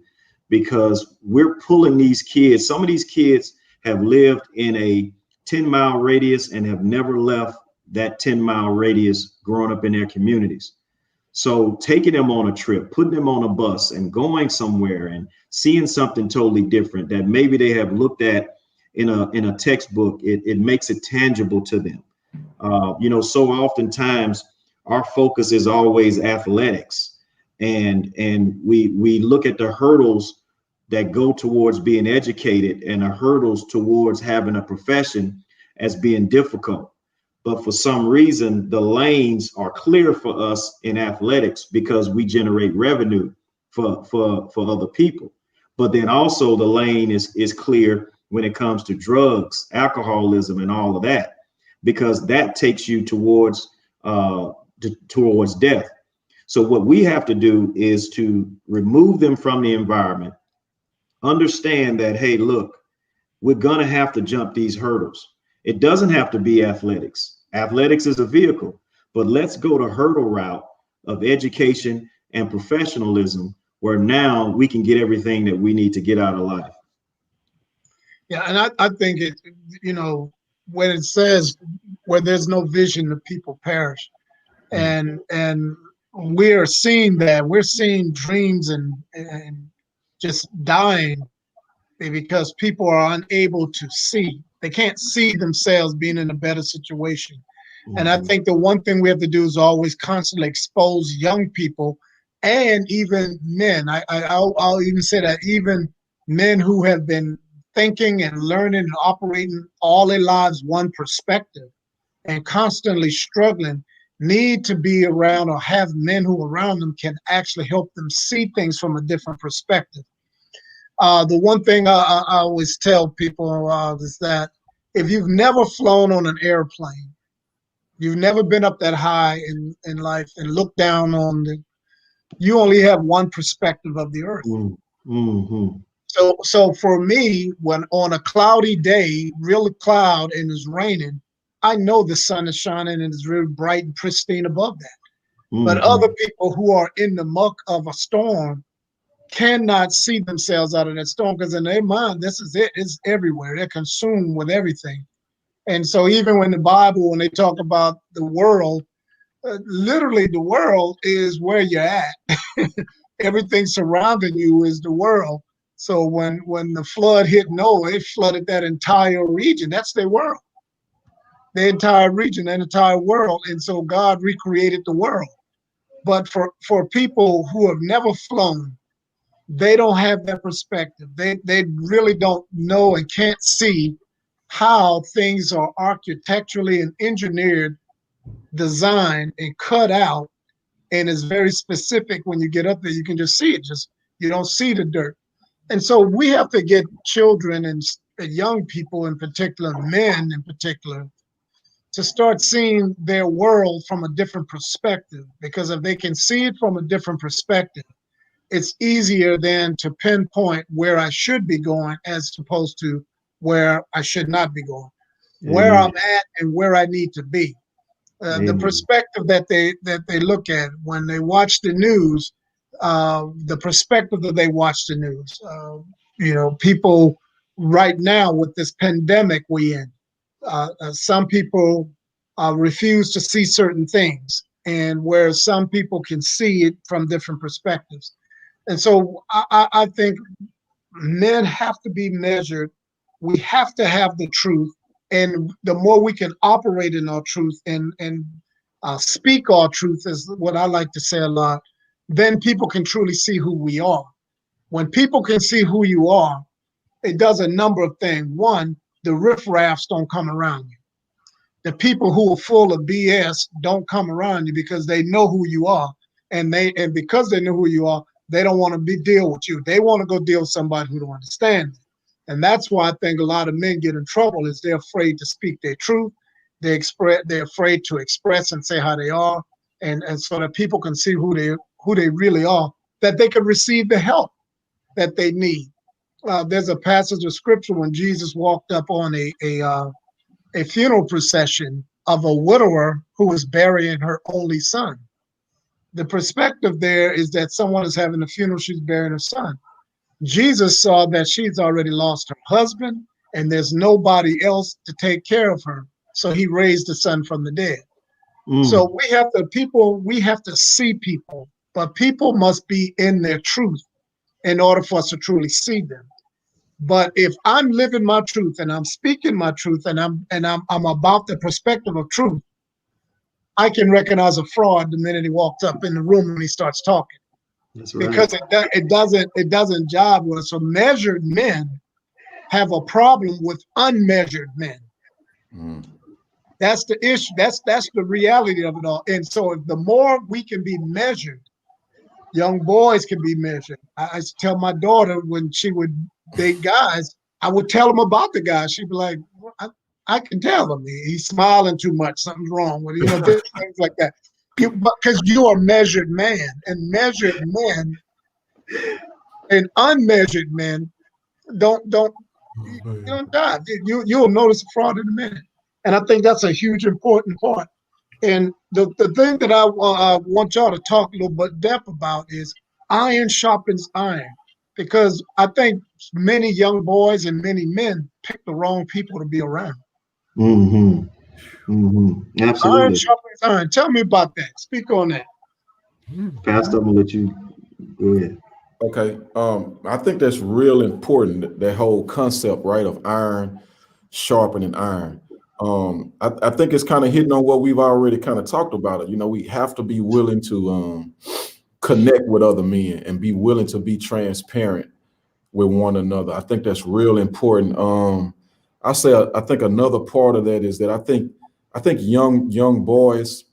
because we're pulling these kids. Some of these kids have lived in a 10-mile radius and have never left that 10-mile radius growing up in their communities. So taking them on a trip, putting them on a bus and going somewhere and seeing something totally different that maybe they have looked at in a textbook, it makes it tangible to them. So oftentimes our focus is always athletics, and we look at the hurdles that go towards being educated and the hurdles towards having a profession as being difficult. But for some reason, the lanes are clear for us in athletics because we generate revenue for other people. But then also the lane is clear when it comes to drugs, alcoholism, and all of that, because that takes you towards death. So what we have to do is to remove them from the environment, understand that, hey, look, we're going to have to jump these hurdles. It doesn't have to be athletics. Athletics is a vehicle, but let's go the hurdle route of education and professionalism, where now we can get everything that we need to get out of life. Yeah, and I think it, when it says where there's no vision, the people perish. And we're seeing that. We're seeing dreams and just dying because people are unable to see. They can't see themselves being in a better situation. And I think the one thing we have to do is always constantly expose young people and even men. I'll even say that even men who have been thinking and learning and operating all their lives one perspective and constantly struggling need to be around or have men who around them can actually help them see things from a different perspective. The one thing I always tell people is that if you've never flown on an airplane, you've never been up that high in life and looked down on you only have one perspective of the earth. Mm-hmm. So for me, when on a cloudy day, real cloud and it's raining, I know the sun is shining and it's really bright and pristine above that. But other people who are in the muck of a storm cannot see themselves out of that storm because in their mind, this is it. It's everywhere. They're consumed with everything. And so even when the Bible, when they talk about the world, literally the world is where you're at. Everything surrounding you is the world. So when the flood hit Noah, it flooded that entire region. That's their world, the entire region, that entire world. And so God recreated the world. But for people who have never flown, they don't have that perspective. They really don't know and can't see how things are architecturally and engineered, designed and cut out, and it's very specific. When you get up there, you can just see it. Just you don't see the dirt. And so we have to get children and young people in particular, men in particular, to start seeing their world from a different perspective. Because if they can see it from a different perspective, it's easier then to pinpoint where I should be going as opposed to where I should not be going, where I'm at and where I need to be. The perspective that they look at when they watch the news, the perspective that they watch the news. People right now with this pandemic we in, some people refuse to see certain things, and where some people can see it from different perspectives. And so I think men have to be measured. We have to have the truth. And the more we can operate in our truth and speak our truth, is what I like to say a lot, then people can truly see who we are. When people can see who you are, it does a number of things. One, the riffraffs don't come around you. The people who are full of BS don't come around you because they know who you are. And because they know who you are, they don't want to deal with you. They want to go deal with somebody who don't understand them. And that's why I think a lot of men get in trouble is they're afraid to speak their truth. They're afraid to express and say how they are, and so that people can see who they really are, that they can receive the help that they need. There's a passage of scripture when Jesus walked up on a funeral procession of a widower who was burying her only son. The perspective there is that someone is having a funeral, she's burying her son. Jesus saw that she's already lost her husband and there's nobody else to take care of her. So he raised the son from the dead. So we have to see people, but people must be in their truth in order for us to truly see them. But if I'm living my truth and I'm speaking my truth and I'm about the perspective of truth, I can recognize a fraud the minute he walks up in the room when he starts talking. That's right. Because it doesn't jive with us. So measured men have a problem with unmeasured men. That's the issue. That's the reality of it all. And so if the more we can be measured, young boys can be measured. I used to tell my daughter when she would date guys, I would tell them about the guy. She'd be like, well, I can tell him he's smiling too much. Something's wrong with it. Things like that. Because you are a measured man, and measured men and unmeasured men don't die. You'll notice a fraud in a minute. And I think that's a huge important part. And the thing that I want y'all to talk a little bit depth about is iron sharpens iron, because I think many young boys and many men pick the wrong people to be around. Absolutely. Iron sharpens iron. Tell me about that. Speak on that. Pastor, I'm gonna let you go ahead. Okay. I think that's real important, that whole concept, right, of iron sharpening iron. I think it's kind of hitting on what we've already kind of talked about it. We have to be willing to connect with other men and be willing to be transparent with one another. I think that's real important. I think another part of that is that I think young boys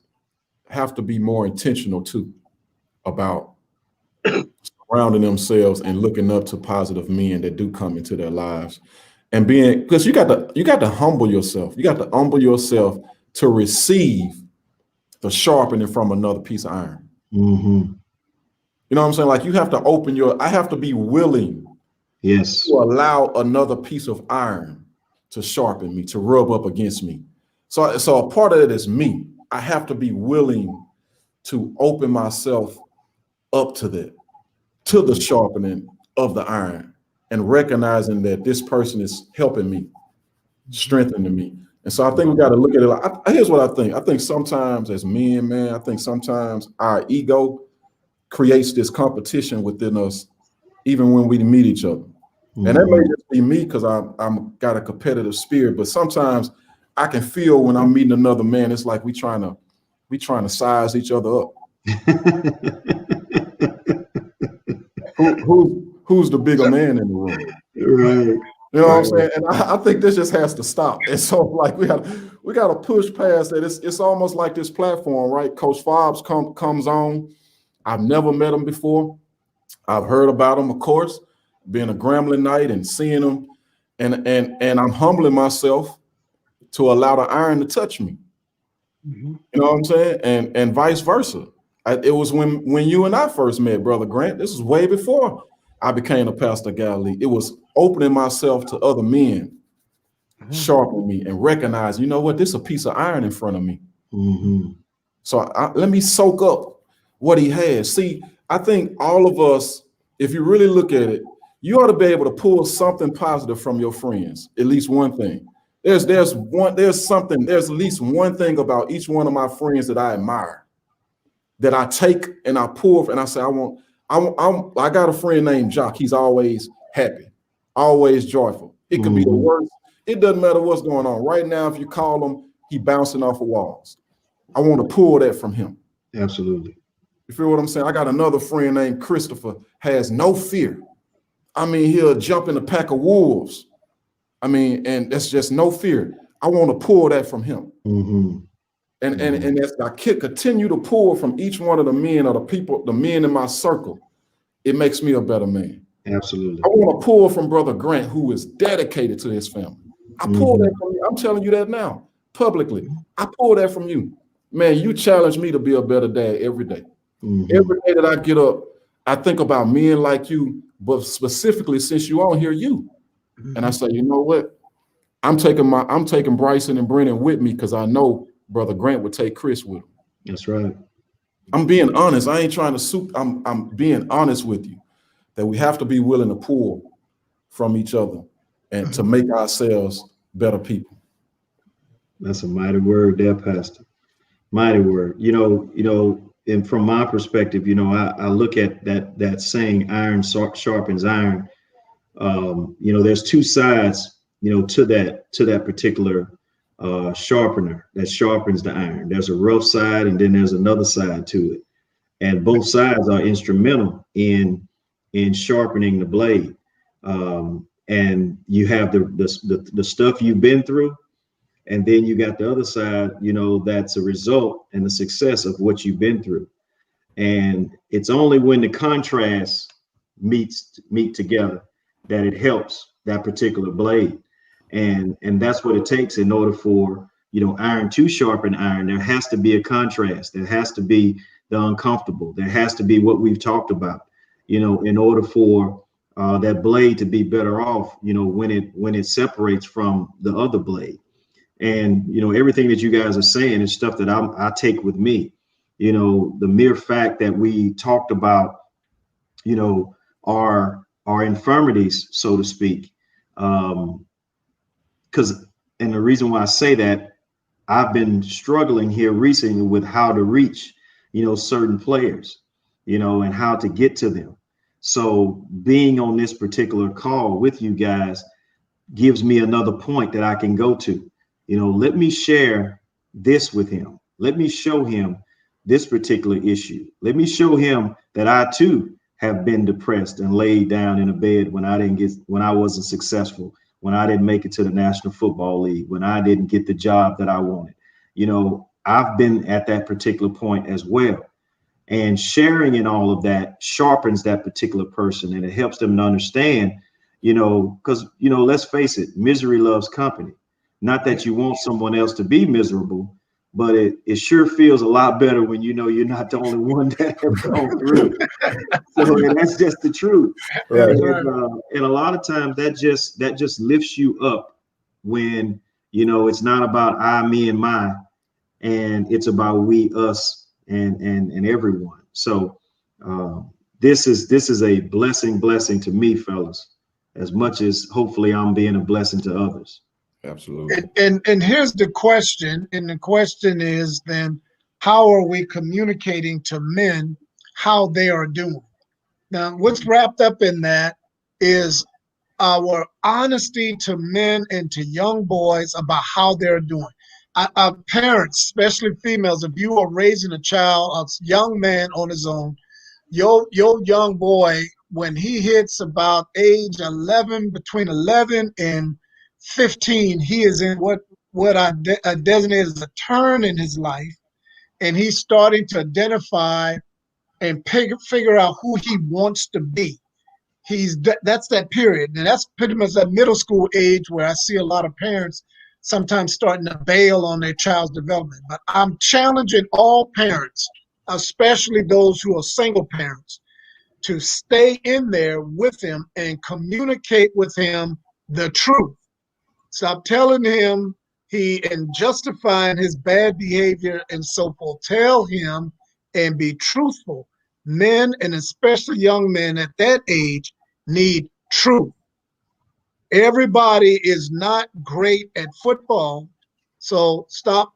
have to be more intentional too about surrounding themselves and looking up to positive men that do come into their lives. And because you got to humble yourself. You got to humble yourself to receive the sharpening from another piece of iron. You know what I'm saying? Like, you have to I have to be willing to allow another piece of iron to sharpen me, to rub up against me. So a part of it is me. I have to be willing to open myself up to that, to the sharpening of the iron, and recognizing that this person is helping me, strengthening me. And so I think we got to look at it. Here's what I think. I think sometimes as men, man, I think sometimes our ego creates this competition within us, even when we meet each other. And that may just be me because I'm got a competitive spirit, but sometimes I can feel when I'm meeting another man, it's like we trying to size each other up. Who's the bigger man in the room? Right. You know what I'm saying? And I think this just has to stop. And so, like, we got to push past that. It's almost like this platform, right? Coach Fobbs comes on. I've never met him before. I've heard about him, of course, being a Grambling night and seeing him, and I'm humbling myself to allow the iron to touch me. You know what I'm saying? And vice versa. It was when you and I first met, Brother Grant. This was way before I became a pastor of Galilee. It was opening myself to other men, sharpening me, and recognize, you know what, this is a piece of iron in front of me. So let me soak up what he has. See, I think all of us, if you really look at it, you ought to be able to pull something positive from your friends, at least one thing. There's at least one thing about each one of my friends that I admire, that I take and I pull, and I say, I got a friend named Jock. He's always happy, always joyful. It could be the worst. It doesn't matter what's going on. Right now, if you call him, he bouncing off of walls. I want to pull that from him. Absolutely. You feel what I'm saying? I got another friend named Christopher, has no fear. I mean, he'll jump in a pack of wolves. I mean, and that's just no fear. I want to pull that from him. And as I continue to pull from each one of the men or the men in my circle, it makes me a better man. Absolutely. I want to pull from Brother Grant, who is dedicated to his family. I pull that from you. I'm telling you that now, publicly. I pull that from you. Man, you challenge me to be a better dad every day. Every day that I get up, I think about men like you, but specifically since you on here, you. And I say, you know what? I'm taking Bryson and Brennan with me because I know Brother Grant would take Chris with him. That's right. I'm being honest. I ain't trying to I'm being honest with you, that we have to be willing to pull from each other and to make ourselves better people. That's a mighty word there, Pastor. Mighty word. And from my perspective, I look at that saying, iron sharpens iron. There's two sides, to that particular sharpener that sharpens the iron. There's a rough side, and then there's another side to it, and both sides are instrumental in sharpening the blade. And you have the stuff you've been through, and then you got the other side, that's a result and the success of what you've been through. And it's only when the contrasts meet together that it helps that particular blade. And that's what it takes in order for, iron to sharpen iron. There has to be a contrast. There has to be the uncomfortable. There has to be what we've talked about, in order for that blade to be better off, when it separates from the other blade. And, everything that you guys are saying is stuff that I take with me. The mere fact that we talked about, our infirmities, so to speak. And the reason why I say that, I've been struggling here recently with how to reach, certain players, and how to get to them. So being on this particular call with you guys gives me another point that I can go to. Let me share this with him. Let me show him this particular issue. Let me show him that I too have been depressed and laid down in a bed when I wasn't successful, when I didn't make it to the National Football League, when I didn't get the job that I wanted. I've been at that particular point as well. And sharing in all of that sharpens that particular person, and it helps them to understand, because, let's face it, misery loves company. Not that you want someone else to be miserable, but it sure feels a lot better when you're not the only one that have gone through it. So that's just the truth. Right. And a lot of times that just lifts you up when, it's not about I, me, and my, and it's about we, us, and everyone. So this is a blessing to me, fellas, as much as hopefully I'm being a blessing to others. Absolutely. And here's the question. And the question is then, how are we communicating to men how they are doing? Now, what's wrapped up in that is our honesty to men and to young boys about how they're doing. Our parents, especially females, if you are raising a child, a young man on his own, your young boy, when he hits about age 11, between 11 and 15, he is in what I designate as a turn in his life, and he's starting to identify and figure out who he wants to be. That's that period, and that's pretty much that middle school age where I see a lot of parents sometimes starting to bail on their child's development. But I'm challenging all parents, especially those who are single parents, to stay in there with him and communicate with him the truth. Stop telling him and justifying his bad behavior and so forth. Tell him and be truthful. Men, and especially young men at that age, need truth. Everybody is not great at football, so stop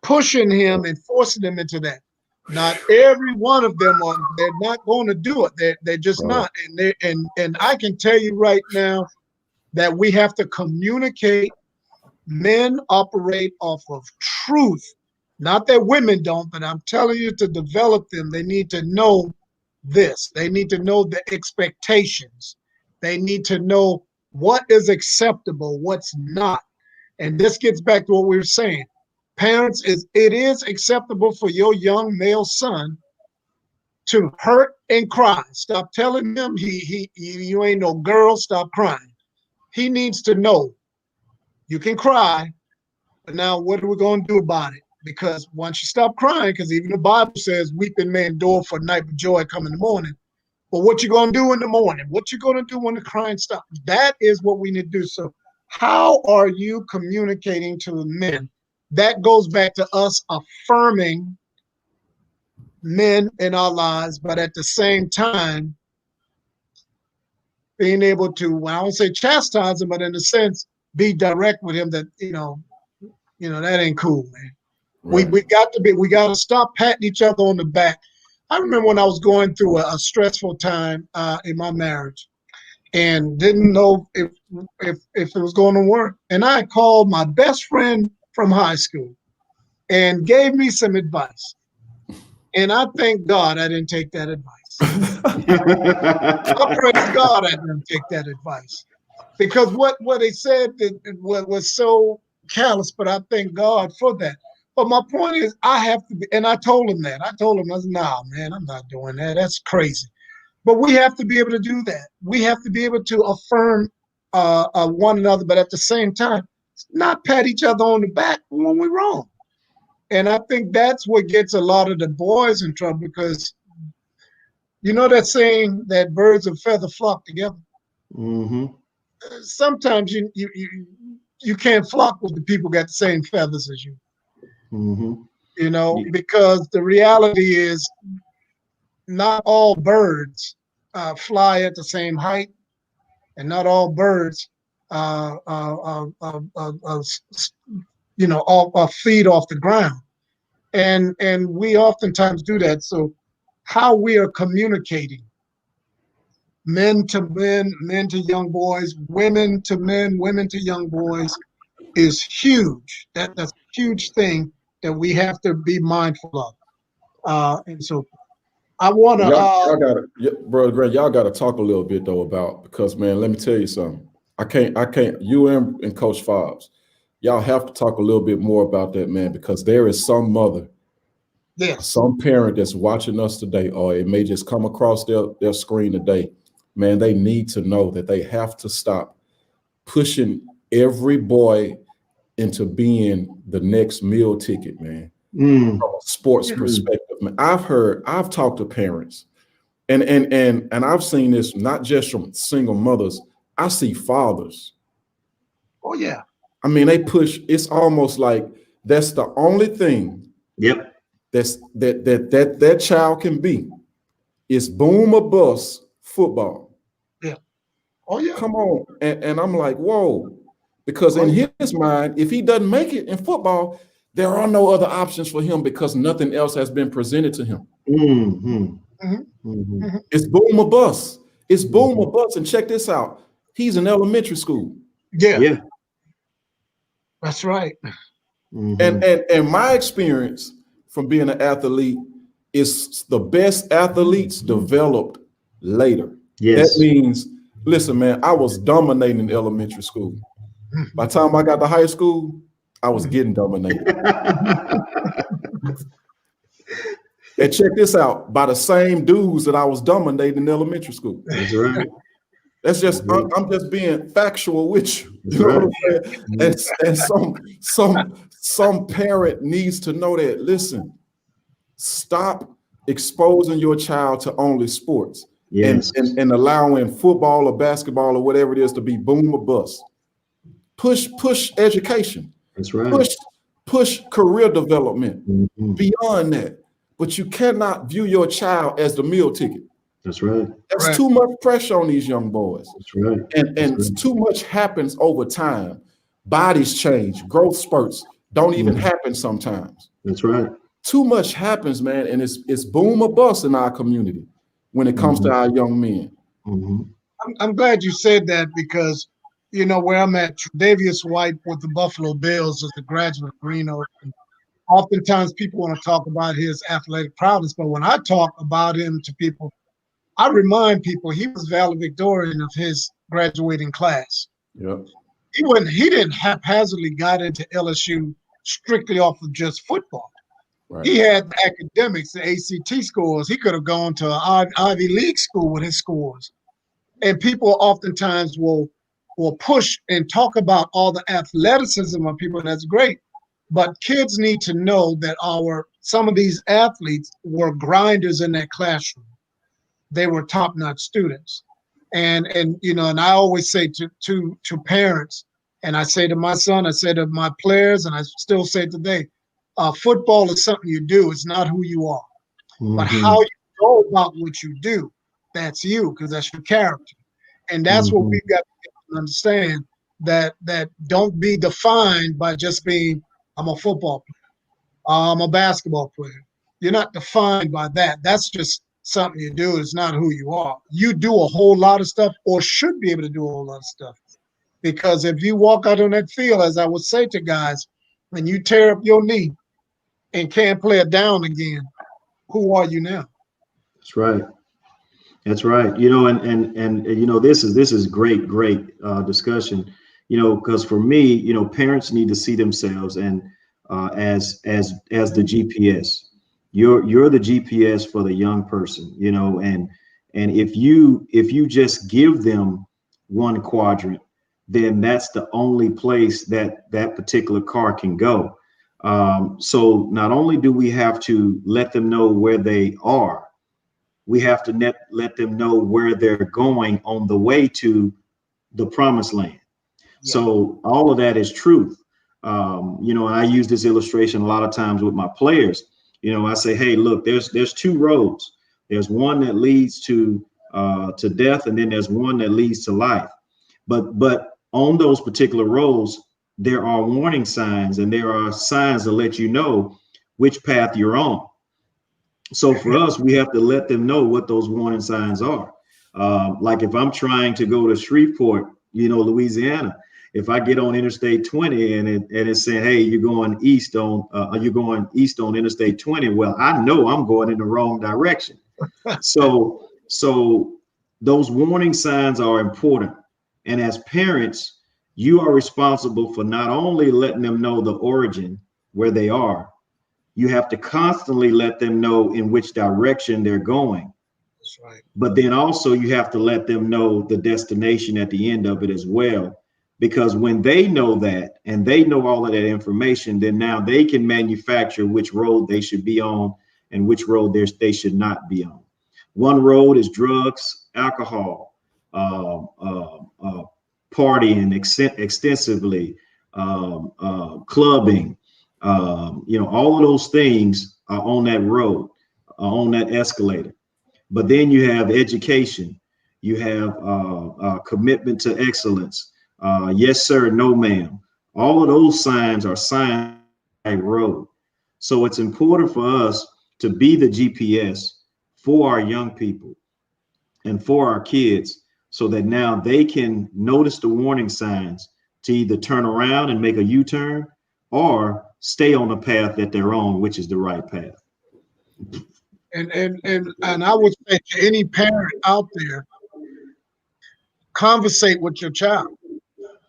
pushing him and forcing him into that. Not every one of them they're not going to do it. They're just not. And I can tell you right now that we have to communicate. Men operate off of truth. Not that women don't, but I'm telling you, to develop them, they need to know this. They need to know the expectations. They need to know what is acceptable, what's not. And this gets back to what we were saying. Parents, it is acceptable for your young male son to hurt and cry. Stop telling him you ain't no girl, stop crying. He needs to know you can cry, but now what are we going to do about it? Because once you stop crying, because even the Bible says weeping may endure for a night, but joy come in the morning. But what you going to do in the morning? What you going to do when the crying stops? That is what we need to do. So how are you communicating to the men? That goes back to us affirming men in our lives, but at the same time, being able to, I don't say chastise him, but in a sense, be direct with him that, that ain't cool, man. Right. We got to stop patting each other on the back. I remember when I was going through a stressful time in my marriage, and didn't know if it was going to work. And I called my best friend from high school and gave me some advice. And I thank God I didn't take that advice. I praise God I didn't take that advice. Because what they said was so callous, but I thank God for that. But my point is, I have to be, and I told him that. I told him, I said, nah, man, I'm not doing that. That's crazy. But we have to be able to do that. We have to be able to affirm one another, but at the same time, not pat each other on the back when we're wrong. And I think that's what gets a lot of the boys in trouble, because you know that saying that birds of feather flock together. Mm-hmm. Sometimes you can't flock with the people got the same feathers as you. Mm-hmm. You know, because the reality is not all birds fly at the same height, and not all birds, all feed off the ground. And we oftentimes do that. So how we are communicating, men to men, men to young boys, women to men, women to young boys, is huge. That's a huge thing that we have to be mindful of. And so I want to. Y'all got to, Brother Grant. Y'all got to talk a little bit though about, because man, let me tell you something. I can't. You and Coach Fobbs, y'all have to talk a little bit more about that, man, because there is some mother, Yes. some parent that's watching us today, or it may just come across their screen today. Man, they need to know that they have to stop pushing every boy into being the next meal ticket, man. From a sports perspective, man. I've talked to parents, and I've seen this not just from single mothers. I see fathers. Oh yeah. I mean, they push. It's almost like that's the only thing. Yep. That child can be. Is boom or bust football. Yeah. Oh yeah. Come on, and I'm like, whoa, because in his mind, if he doesn't make it in football, there are no other options for him because nothing else has been presented to him. Mm-hmm. Mm-hmm. It's boom or bust. It's boom or bust. And check this out. He's in elementary school. Yeah. That's right. And my experience from being an athlete is the best athletes developed later. Yes. That means, listen, man, I was dominating elementary school. By the time I got to high school, I was getting dominated. And check this out, by the same dudes that I was dominating in elementary school. That's right. That's just, I'm just being factual with you. You know what I'm saying? And some parent needs to know that, listen, stop exposing your child to only sports. Yes. And allowing football or basketball or whatever it is to be boom or bust. Push education. That's right. Push career development beyond that. But you cannot view your child as the meal ticket. That's right. That's too much pressure on these young boys. That's right. And too much happens over time. Bodies change, growth spurts don't even happen sometimes. That's right. Too much happens, man, and it's boom or bust in our community when it comes to our young men. I'm glad you said that, because you know where I'm at. Tre'Davious White with the Buffalo Bills is a graduate of Green Oak. And oftentimes people want to talk about his athletic prowess, but when I talk about him to people, I remind people he was valedictorian of his graduating class. Yep. He didn't haphazardly got into LSU strictly off of just football. Right. He had the academics, the ACT scores. He could have gone to an Ivy League school with his scores. And people oftentimes will push and talk about all the athleticism of people. That's great. But kids need to know that some of these athletes were grinders in that classroom. They were top-notch students. And I always say to parents, and I say to my son, I say to my players, and I still say today, football is something you do. It's not who you are. But how you go about what you do, that's you, because that's your character. And that's what we've got to understand, that don't be defined by just being, I'm a football player, I'm a basketball player. You're not defined by that. That's just something you do. It's not who you are. You do a whole lot of stuff, or should be able to do a whole lot of stuff. Because if you walk out on that field, as I would say to guys, when you tear up your knee and can't play it down again, who are you now? That's right. That's right. You know, and you know, this is great discussion. You know, because for me, you know, parents need to see themselves and as the GPS. You're the GPS for the young person. You know, and if you just give them one quadrant, then that's the only place that particular car can go. So not only do we have to let them know where they are, we have to let them know where they're going on the way to the promised land. Yeah. So all of that is truth. You know, I use this illustration a lot of times with my players. You know, I say, hey, look, there's two roads. There's one that leads to death, and then there's one that leads to life. But on those particular roads, there are warning signs, and there are signs to let you know which path you're on. So for us, we have to let them know what those warning signs are. Like if I'm trying to go to Shreveport, you know, Louisiana, if I get on Interstate 20 and it's saying, hey, you're going east on Interstate 20, well, I know I'm going in the wrong direction. So those warning signs are important. And as parents, you are responsible for not only letting them know the origin where they are, you have to constantly let them know in which direction they're going. That's right. But then also you have to let them know the destination at the end of it as well. Because when they know that and they know all of that information, then now they can manufacture which road they should be on and which road they should not be on. One road is drugs, alcohol, partying extensively, clubbing. You know, all of those things are on that road, on that escalator. But then you have education, you have commitment to excellence. Yes, sir, no, ma'am. All of those signs are signs on that road. So it's important for us to be the GPS for our young people and for our kids so that now they can notice the warning signs to either turn around and make a U-turn or stay on the path that they're on, which is the right path. And I would say to any parent out there, conversate with your child.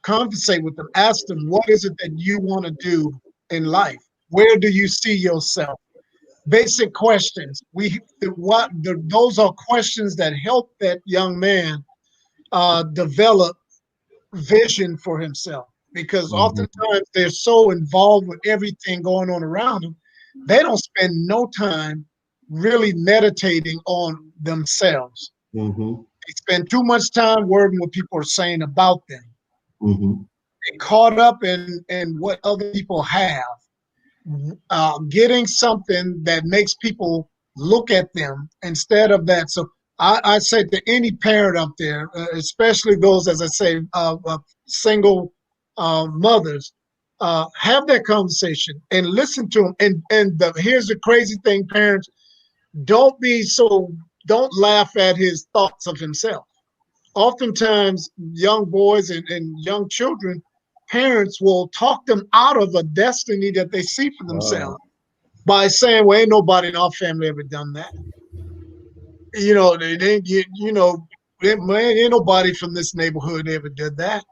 Conversate with them. Ask them, what is it that you want to do in life? Where do you see yourself? Basic questions. Those are questions that help that young man develop vision for himself. Because oftentimes they're so involved with everything going on around them, they don't spend no time really meditating on themselves. They spend too much time worrying what people are saying about them. They caught up in what other people have, getting something that makes people look at them instead of that. So I say to any parent up there, especially those, as I say, single mothers, have that conversation and listen to them. And here's the crazy thing, parents, don't laugh at his thoughts of himself. Oftentimes, young boys and young children, parents will talk them out of a destiny that they see for themselves by saying, well, ain't nobody in our family ever done that. You know, ain't nobody from this neighborhood ever did that.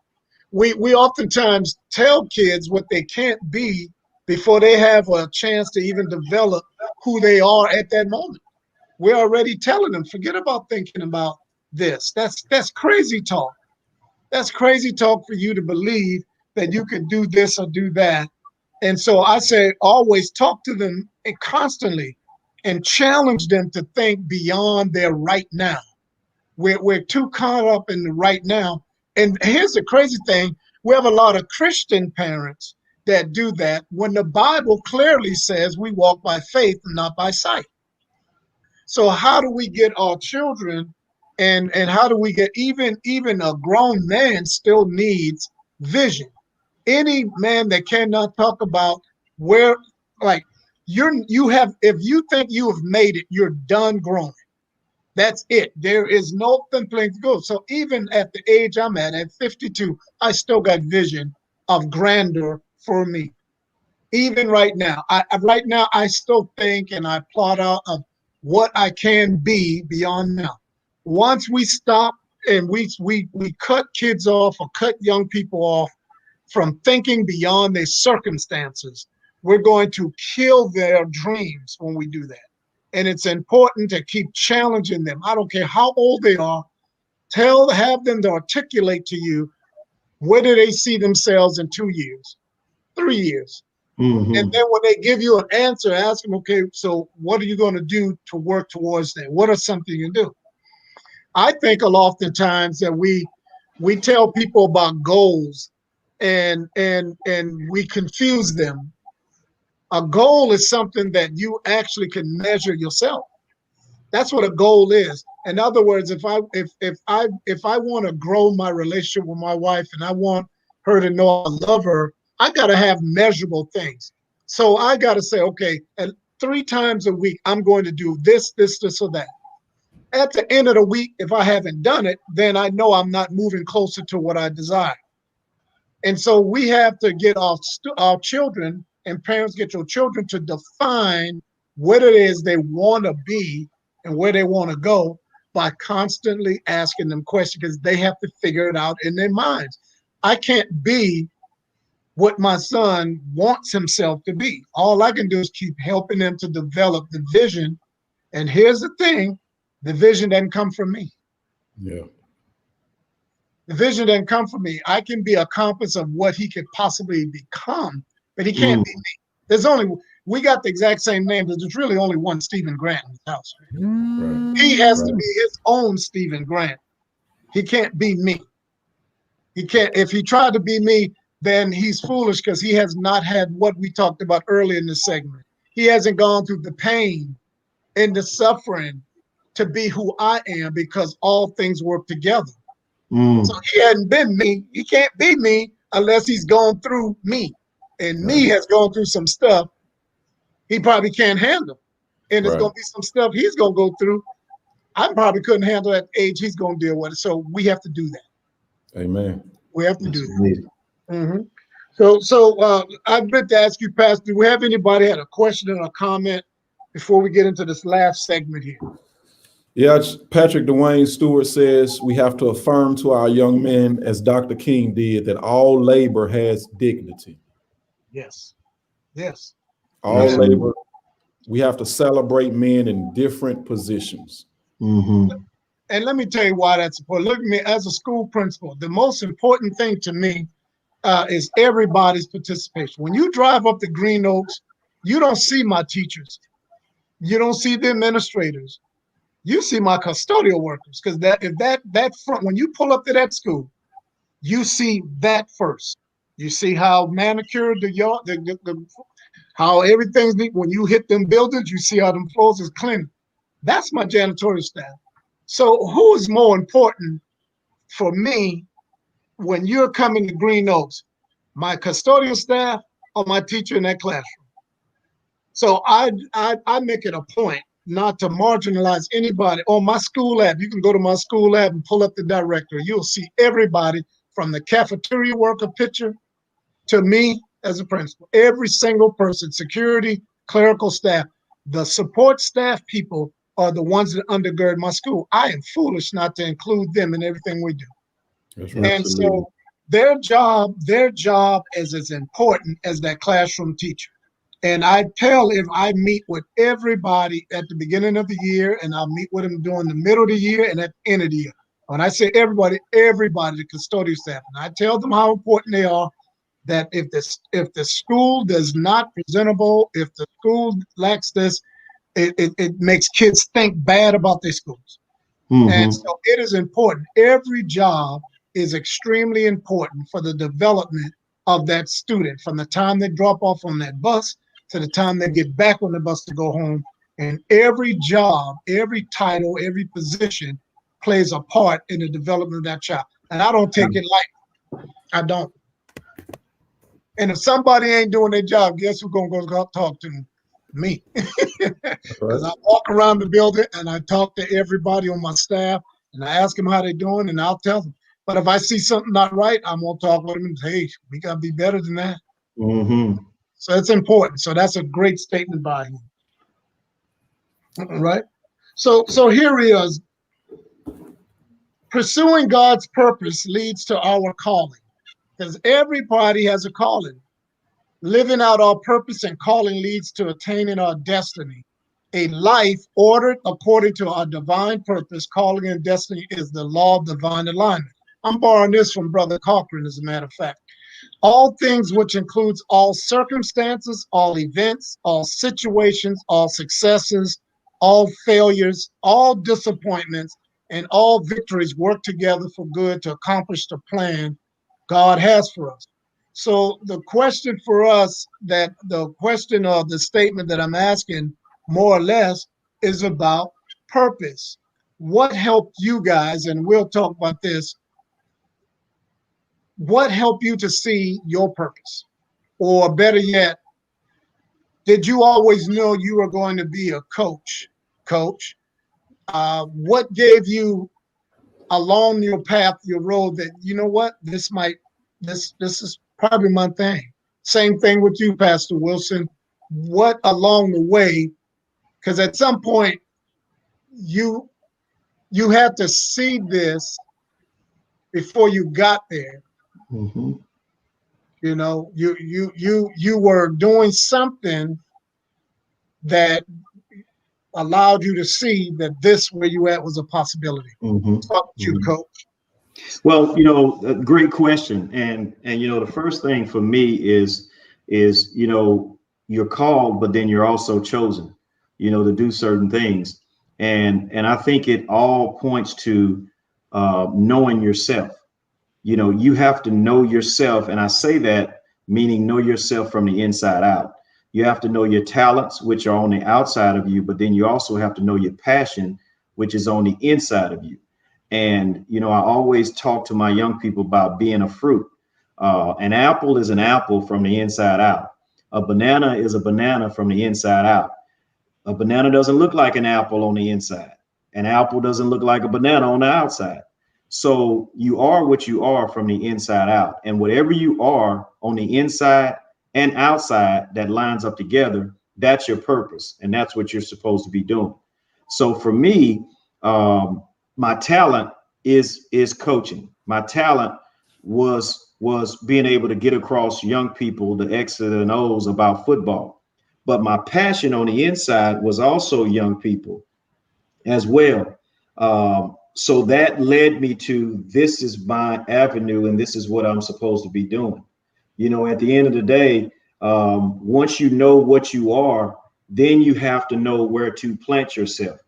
We oftentimes tell kids what they can't be before they have a chance to even develop who they are at that moment. We're already telling them, forget about thinking about this. That's crazy talk. That's crazy talk for you to believe that you can do this or do that. And so I say always talk to them and constantly and challenge them to think beyond their right now. We're too caught up in the right now. And here's the crazy thing. We have a lot of Christian parents that do that when the Bible clearly says we walk by faith and not by sight. So how do we get our children and how do we get even a grown man still needs vision? Any man that cannot talk about where, like, if you think you have made it, you're done growing. That's it. There is no thin place to go. So even at the age I'm at 52, I still got vision of grandeur for me. Even right now, I still think and I plot out of what I can be beyond now. Once we stop and we cut kids off or cut young people off from thinking beyond their circumstances, we're going to kill their dreams when we do that. And it's important to keep challenging them. I don't care how old they are. Have them to articulate to you, where do they see themselves in 2 years, 3 years? Mm-hmm. And then when they give you an answer, ask them, okay, so what are you going to do to work towards that? What are something you can do? I think a lot of times that we tell people about goals and we confuse them. A goal is something that you actually can measure yourself. That's what a goal is. In other words, if I want to grow my relationship with my wife and I want her to know I love her, I got to have measurable things. So I got to say, okay, and 3 times a week, I'm going to do this, or that. At the end of the week, if I haven't done it, then I know I'm not moving closer to what I desire. And so we have to get our children, and parents, get your children to define what it is they want to be and where they want to go by constantly asking them questions, because they have to figure it out in their minds. I can't be what my son wants himself to be. All I can do is keep helping them to develop the vision. And here's the thing, the vision doesn't come from me. Yeah. The vision doesn't come from me. I can be a compass of what he could possibly become, but he can't be me. We got the exact same name, but there's really only one Stephen Grant in the house. Right. He has to be his own Stephen Grant. He can't be me. He can't. If he tried to be me, then he's foolish, because he has not had what we talked about earlier in the segment. He hasn't gone through the pain and the suffering to be who I am, because all things work together. So he hadn't been me. He can't be me unless he's gone through me. And me has gone through some stuff he probably can't handle. And there's going to be some stuff he's going to go through I probably couldn't handle at the age he's going to deal with it. So we have to do that. Amen. We have to do that. Mm-hmm. So I'd like to ask you, Pastor, do we have anybody had a question or a comment before we get into this last segment here? Yeah, Patrick Dwayne Stewart says we have to affirm to our young men, as Dr. King did, that all labor has dignity. Yes. Yes. All labor. We have to celebrate men in different positions. Mm-hmm. And let me tell you why that's important. Look at me as a school principal. The most important thing to me is everybody's participation. When you drive up to Green Oaks, you don't see my teachers. You don't see the administrators. You see my custodial workers, because that front, when you pull up to that school, you see that first. You see how manicured the yard, how everything's neat. When you hit them buildings, you see how them floors is clean. That's my janitorial staff. So who is more important for me when you're coming to Green Oaks, my custodial staff or my teacher in that classroom? So I make it a point not to marginalize anybody. On my school app, you can go to my school app and pull up the directory. You'll see everybody from the cafeteria worker picture to me as a principal. Every single person, security, clerical staff, the support staff people are the ones that undergird my school. I am foolish not to include them in everything we do. That's right. And so their job is as important as that classroom teacher. And I tell, if I meet with everybody at the beginning of the year, and I'll meet with them during the middle of the year and at the end of the year. When I say everybody, the custodial staff, and I tell them how important they are, that if the school does not presentable, if the school lacks this, it makes kids think bad about their schools. Mm-hmm. And so it is important. Every job is extremely important for the development of that student, from the time they drop off on that bus to the time they get back on the bus to go home. And every job, every title, every position plays a part in the development of that child. And I don't take it lightly. I don't. And if somebody ain't doing their job, guess who's going to go talk to them? me. Right. Because I walk around the building and I talk to everybody on my staff and I ask them how they're doing and I'll tell them. But if I see something not right, I'm going to talk with them and say, hey, we got to be better than that. Mm-hmm. So it's important. So that's a great statement by him. Right? So here he is. Pursuing God's purpose leads to our calling, because everybody has a calling. Living out our purpose and calling leads to attaining our destiny. A life ordered according to our divine purpose, calling, and destiny is the law of divine alignment. I'm borrowing this from Brother Cochran, as a matter of fact. All things, which includes all circumstances, all events, all situations, all successes, all failures, all disappointments, and all victories work together for good to accomplish the plan God has for us. So the question for us, that the question or the statement that I'm asking more or less is about purpose. What helped you guys, and we'll talk about this, what helped you to see your purpose? Or better yet, did you always know you were going to be a coach? What gave you along your path, your road, that you know what, this is probably my thing? Same thing with you, Pastor Wilson. What along the way, because at some point you had to see this before you got there. Mm-hmm. You know, you were doing something that allowed you to see that this where you at was a possibility. Mm-hmm. Talk to you, Mm-hmm. Coach. Well, a great question. And the first thing for me is you're called, but then you're also chosen, to do certain things. And I think it all points to knowing yourself. You have to know yourself. And I say that meaning know yourself from the inside out. You have to know your talents, which are on the outside of you, but then you also have to know your passion, which is on the inside of you. And, I always talk to my young people about being a fruit. An apple is an apple from the inside out. A banana is a banana from the inside out. A banana doesn't look like an apple on the inside. An apple doesn't look like a banana on the outside. So you are what you are from the inside out. And whatever you are on the inside and outside that lines up together, that's your purpose. And that's what you're supposed to be doing. So for me, my talent is coaching. My talent was being able to get across young people the X's and O's about football. But my passion on the inside was also young people as well. So that led me to, this is my avenue and this is what I'm supposed to be doing. At the end of the day, once you know what you are, then you have to know where to plant yourself.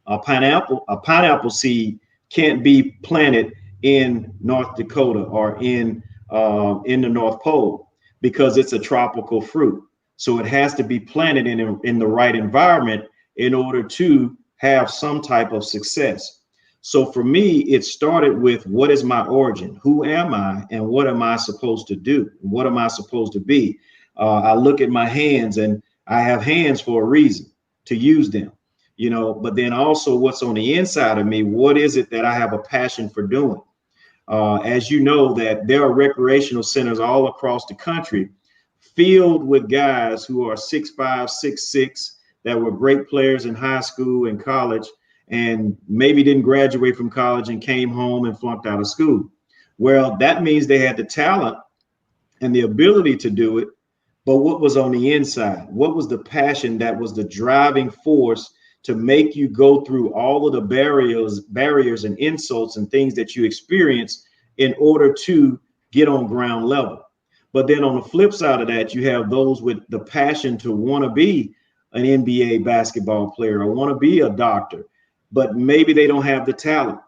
A pineapple seed can't be planted in North Dakota or in the North Pole, because it's a tropical fruit. So it has to be planted in the right environment in order to have some type of success. So for me, it started with, what is my origin? Who am I? And what am I supposed to do? What am I supposed to be? I look at my hands, and I have hands for a reason, to use them, but then also what's on the inside of me. What is it that I have a passion for doing? As you know, that there are recreational centers all across the country filled with guys who are 6'5", 6'6", that were great players in high school and college, and maybe didn't graduate from college and came home and flunked out of school. Well, that means they had the talent and the ability to do it, but what was on the inside? What was the passion that was the driving force to make you go through all of the barriers and insults and things that you experience in order to get on ground level? But then on the flip side of that, you have those with the passion to want to be an NBA basketball player or want to be a doctor, but maybe they don't have the talent,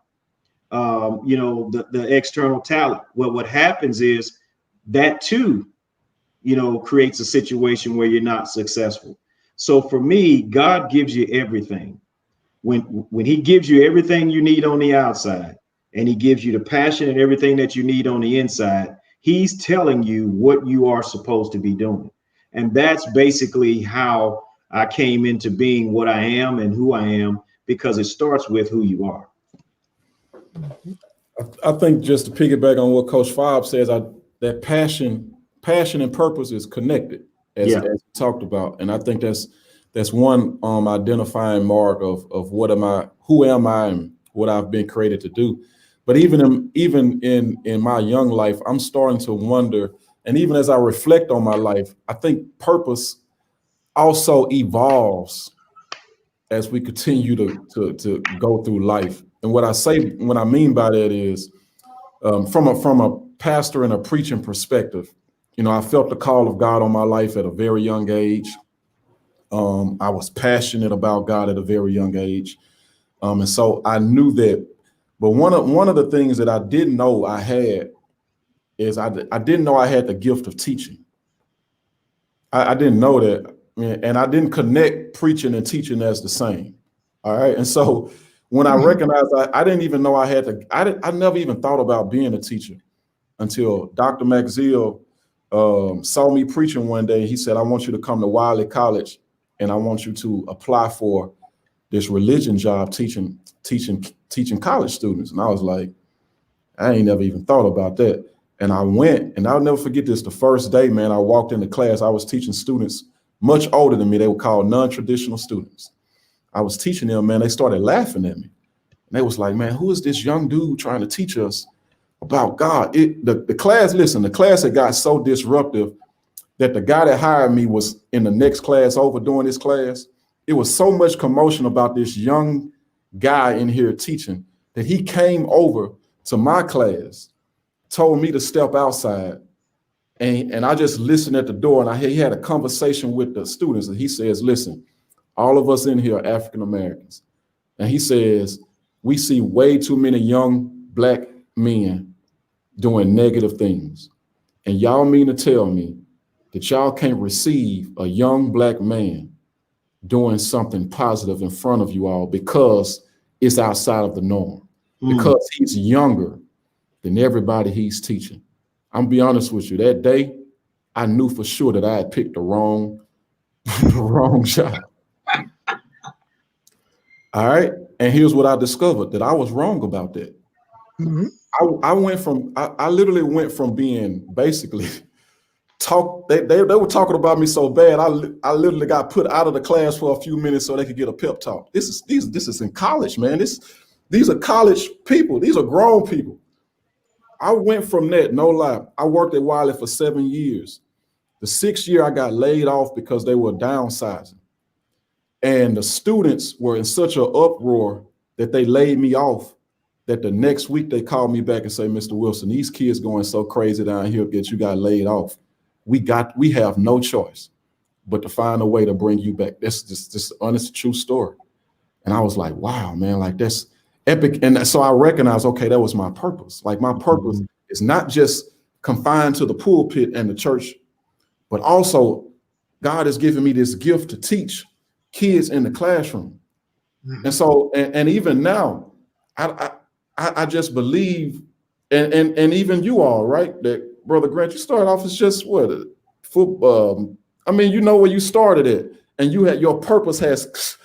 the external talent. Well, what happens is that too, creates a situation where you're not successful. So for me, God gives you everything. When he gives you everything you need on the outside, and he gives you the passion and everything that you need on the inside, he's telling you what you are supposed to be doing. And that's basically how I came into being what I am and who I am, because it starts with who you are. I think just to piggyback on what Coach Fobbs says, that passion and purpose is connected, as we talked about, and I think that's one identifying mark of what am I, who am I, and what I've been created to do. But even in my young life, I'm starting to wonder, and even as I reflect on my life, I think purpose also evolves as we continue to go through life. And what I mean by that is, from a pastor and a preaching perspective, you know, I felt the call of God on my life at a very young age. I was passionate about God at a very young age. And so I knew that. But one of the things that I didn't know I had is I didn't know I had the gift of teaching. I didn't know that. And I didn't connect preaching and teaching as the same. All right. And so when I recognized I didn't even know I had I never even thought about being a teacher until Dr. McZeal saw me preaching one day. He said, I want you to come to Wiley College and I want you to apply for this religion job teaching college students. And I was like, I ain't never even thought about that. And I went, and I'll never forget this. The first day, man, I walked into class. I was teaching students much older than me. They were called non-traditional students. I was teaching them, man. They started laughing at me. And they was like, man, who is this young dude trying to teach us about God? The class had got so disruptive that the guy that hired me was in the next class over doing this class. It was so much commotion about this young guy in here teaching that he came over to my class, told me to step outside, and I just listened at the door, and he had a conversation with the students, and he says, listen, all of us in here are African Americans. And he says, we see way too many young Black men doing negative things. And y'all mean to tell me that y'all can't receive a young Black man doing something positive in front of you all because it's outside of the norm, because he's younger than everybody he's teaching. I'm gonna be honest with you, that day, I knew for sure that I had picked the wrong job. All right. And here's what I discovered, that I was wrong about that. I literally went from being basically they were talking about me so bad, I literally got put out of the class for a few minutes so they could get a pep talk. This is in college, man. These are college people. These are grown people. I went from that, no lie. I worked at Wiley for 7 years. The 6th year I got laid off because they were downsizing. And the students were in such an uproar that they laid me off, that the next week they called me back and say, Mr. Wilson, these kids going so crazy down here that you got laid off. We have no choice but to find a way to bring you back. That's just honest, true story. And I was like, wow, man, like that's epic. And so I recognized, okay, that was my purpose. Like my purpose is not just confined to the pulpit and the church, but also God has given me this gift to teach kids in the classroom. And so, and even now, I just believe, and even you all, right, that Brother Grant, you started off as just what, football. I mean, you know where you started at, and your purpose has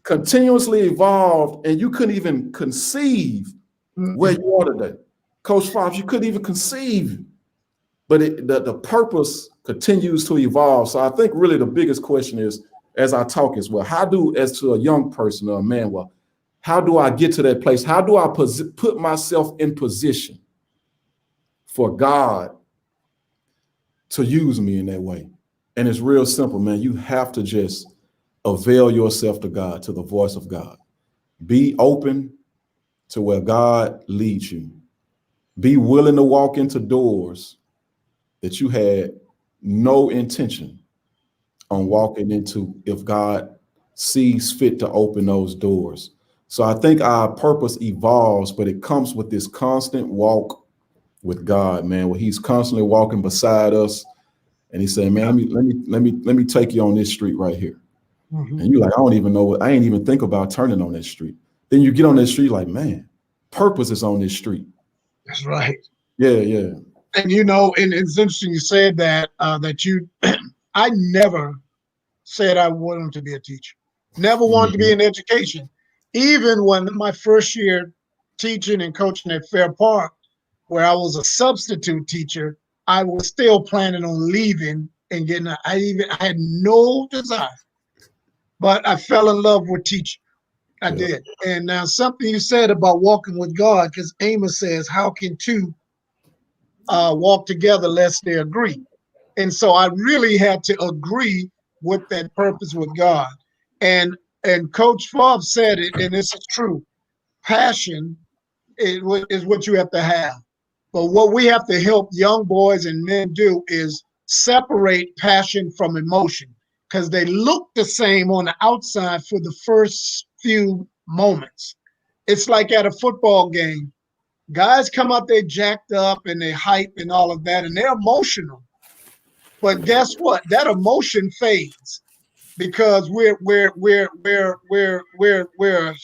continuously evolved, and you couldn't even conceive where you are today. Coach Fobbs, you couldn't even conceive, but the purpose continues to evolve. So I think really the biggest question is, as I talk as well, as to a young person or a man, well, how do I get to that place? How do I put myself in position for God to use me in that way? And it's real simple, man. You have to just avail yourself to God, to the voice of God. Be open to where God leads you. Be willing to walk into doors that you had no intention on walking into if God sees fit to open those doors. So I think our purpose evolves, but it comes with this constant walk with God, man, where he's constantly walking beside us. And he said, man, let me take you on this street right here. And you're like, I ain't even think about turning on that street. Then you get on that street like, man, purpose is on this street. That's right. Yeah. And you know, and it's interesting you said that, that you, I never said I wanted to be a teacher. Never wanted to be in education. Even when my first year teaching and coaching at Fair Park, where I was a substitute teacher, I was still planning on leaving and getting. I had no desire, but I fell in love with teaching. I did. And now something you said about walking with God, because Amos says, "How can two walk together lest they agree?" And so I really had to agree with that purpose with God. And Coach Fobbs said it, and this is true. Passion is what you have to have. But what we have to help young boys and men do is separate passion from emotion, because they look the same on the outside for the first few moments. It's like at a football game. Guys come out there jacked up and they hype and all of that, and they're emotional. But guess what? That emotion fades because we're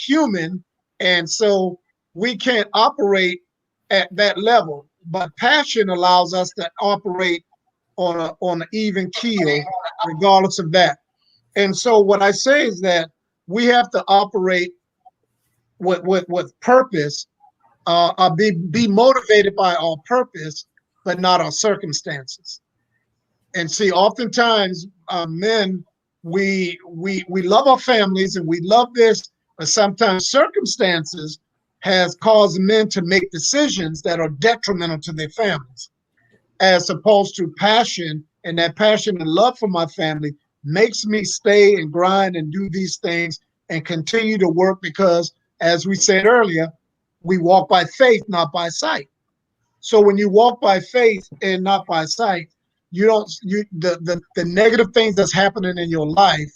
human, and so we can't operate at that level. But passion allows us to operate on an even keel, regardless of that. And so what I say is that we have to operate with purpose, be motivated by our purpose, but not our circumstances. And see, oftentimes men, we love our families and we love this, but sometimes circumstances has caused men to make decisions that are detrimental to their families, as opposed to passion. And that passion and love for my family makes me stay and grind and do these things and continue to work, because as we said earlier, we walk by faith, not by sight. So when you walk by faith and not by sight, the negative things that's happening in your life,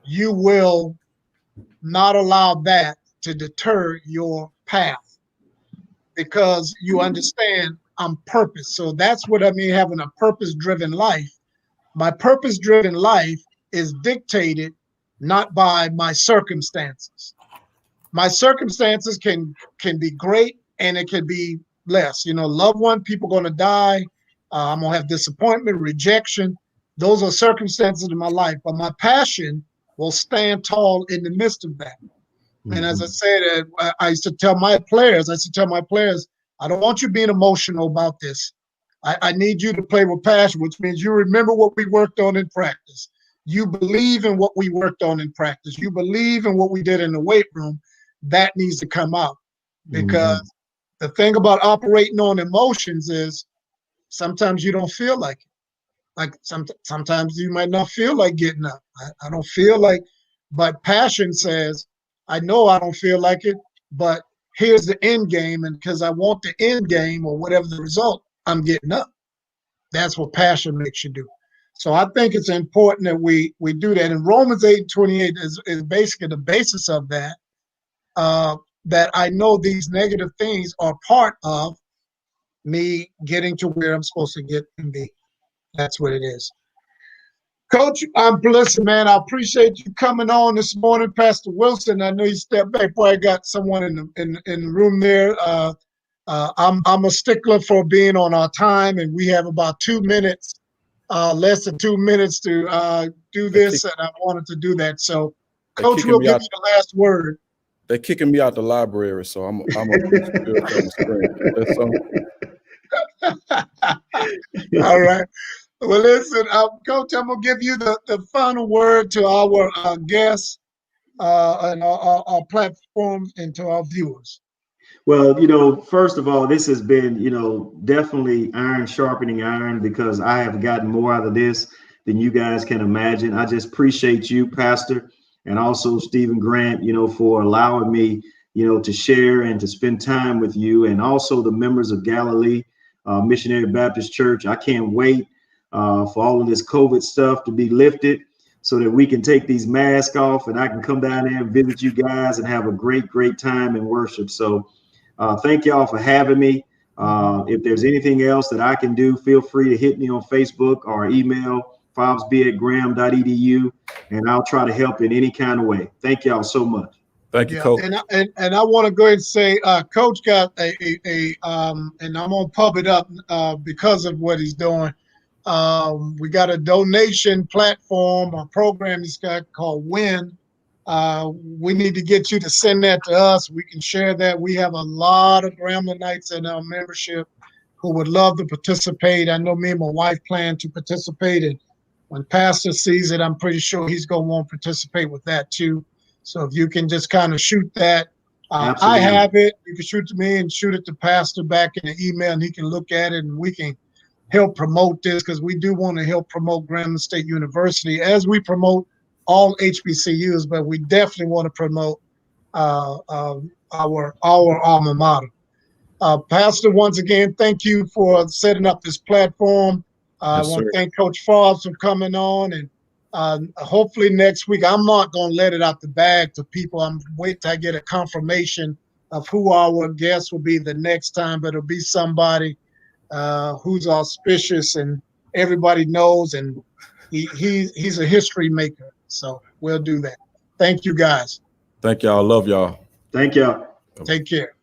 you will not allow that to deter your path, because you understand I'm purpose. So that's what I mean, having a purpose-driven life. My purpose-driven life is dictated not by my circumstances. My circumstances can be great and it can be less. Loved one, people going to die. I'm going to have disappointment, rejection. Those are circumstances in my life. But my passion will stand tall in the midst of that. And as I said, I used to tell my players, I don't want you being emotional about this. I need you to play with passion, which means you remember what we worked on in practice. You believe in what we worked on in practice. You believe in what we did in the weight room. That needs to come out, because the thing about operating on emotions is sometimes you don't feel like it. Like sometimes you might not feel like getting up. I don't feel like, but passion says, I know I don't feel like it, but here's the end game. And because I want the end game or whatever the result, I'm getting up. That's what passion makes you do. So I think it's important that we do that. And Romans 8:28 is basically the basis of that. That I know these negative things are part of me getting to where I'm supposed to get and be. That's what it is. Coach, listen, man, I appreciate you coming on this morning, Pastor Wilson. I know you stepped back. Boy, I got someone in the room there. I'm a stickler for being on our time, and we have about 2 minutes, less than 2 minutes to do this, and I wanted to do that. So, Coach, we'll give you the last word. They're kicking me out the library, so I'm All right. Well, listen, Coach, I'm going to give you the final word to our guests and our platform and to our viewers. Well, first of all, this has been, definitely iron sharpening iron, because I have gotten more out of this than you guys can imagine. I just appreciate you, Pastor, and also Stephen Grant, for allowing me, to share and to spend time with you, and also the members of Galilee Missionary Baptist Church. I can't wait for all of this COVID stuff to be lifted, so that we can take these masks off and I can come down there and visit you guys and have a great, great time in worship. So thank y'all for having me. If there's anything else that I can do, feel free to hit me on Facebook or email fobbsb@graham.edu, and I'll try to help in any kind of way. Thank y'all so much. Thank you, Coach. And I want to go ahead and say, Coach got and I'm gonna pub it up because of what he's doing. We got a donation platform or program it's got called WIN. We need to get you to send that to us. We can share that. We have a lot of Gremlinites in our membership who would love to participate. I know me and my wife plan to participate, and when Pastor sees it, I'm pretty sure he's going to want to participate with that too. So if you can just kind of shoot that. I have it. You can shoot to me and shoot it to Pastor back in the email, and he can look at it, and we can help promote this, because we do want to help promote Grambling State University as we promote all HBCUs, but we definitely want to promote our alma mater. Pastor, once again, thank you for setting up this platform. I want to thank Coach Fobbs for coming on, and hopefully next week, I'm not going to let it out the bag to people. I'm waiting till I get a confirmation of who our guest will be the next time, but it'll be somebody who's auspicious and everybody knows, and he's a history maker. So we'll do that. Thank you, guys. Thank y'all. Love y'all. Thank y'all. Take care.